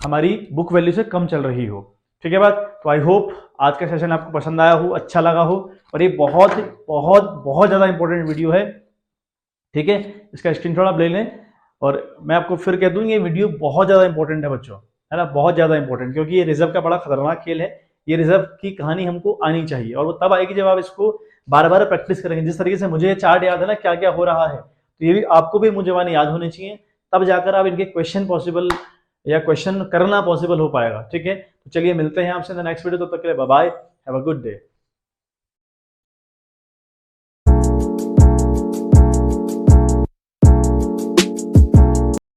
S1: हमारी बुक वैल्यू से कम चल रही हो, ठीक है बात। तो आई होप आज का सेशन आपको पसंद आया हो, अच्छा लगा हो, और ये बहुत बहुत बहुत ज्यादा इंपॉर्टेंट वीडियो है, ठीक है, इसका स्क्रीनशॉट आप ले लें। और मैं आपको फिर कह दूं ये वीडियो बहुत ज्यादा इंपॉर्टेंट है बच्चों, है ना, बहुत ज्यादा इंपॉर्टेंट, क्योंकि ये रिजर्व का बड़ा खतरनाक खेल है। ये रिजर्व की कहानी हमको आनी चाहिए, और वो तब आएगी जब आप इसको बार बार प्रैक्टिस करेंगे। जिस तरीके से मुझे चार्ट याद है ना, क्या क्या हो रहा है, तो ये भी आपको भी मूल्यवान याद होने चाहिए, तब जाकर आप इनके क्वेश्चन पॉसिबल या क्वेश्चन करना पॉसिबल हो पाएगा, ठीक है। तो चलिए मिलते हैं आपसे नेक्स्ट वीडियो, तब तक के लिए bye bye, have a good day.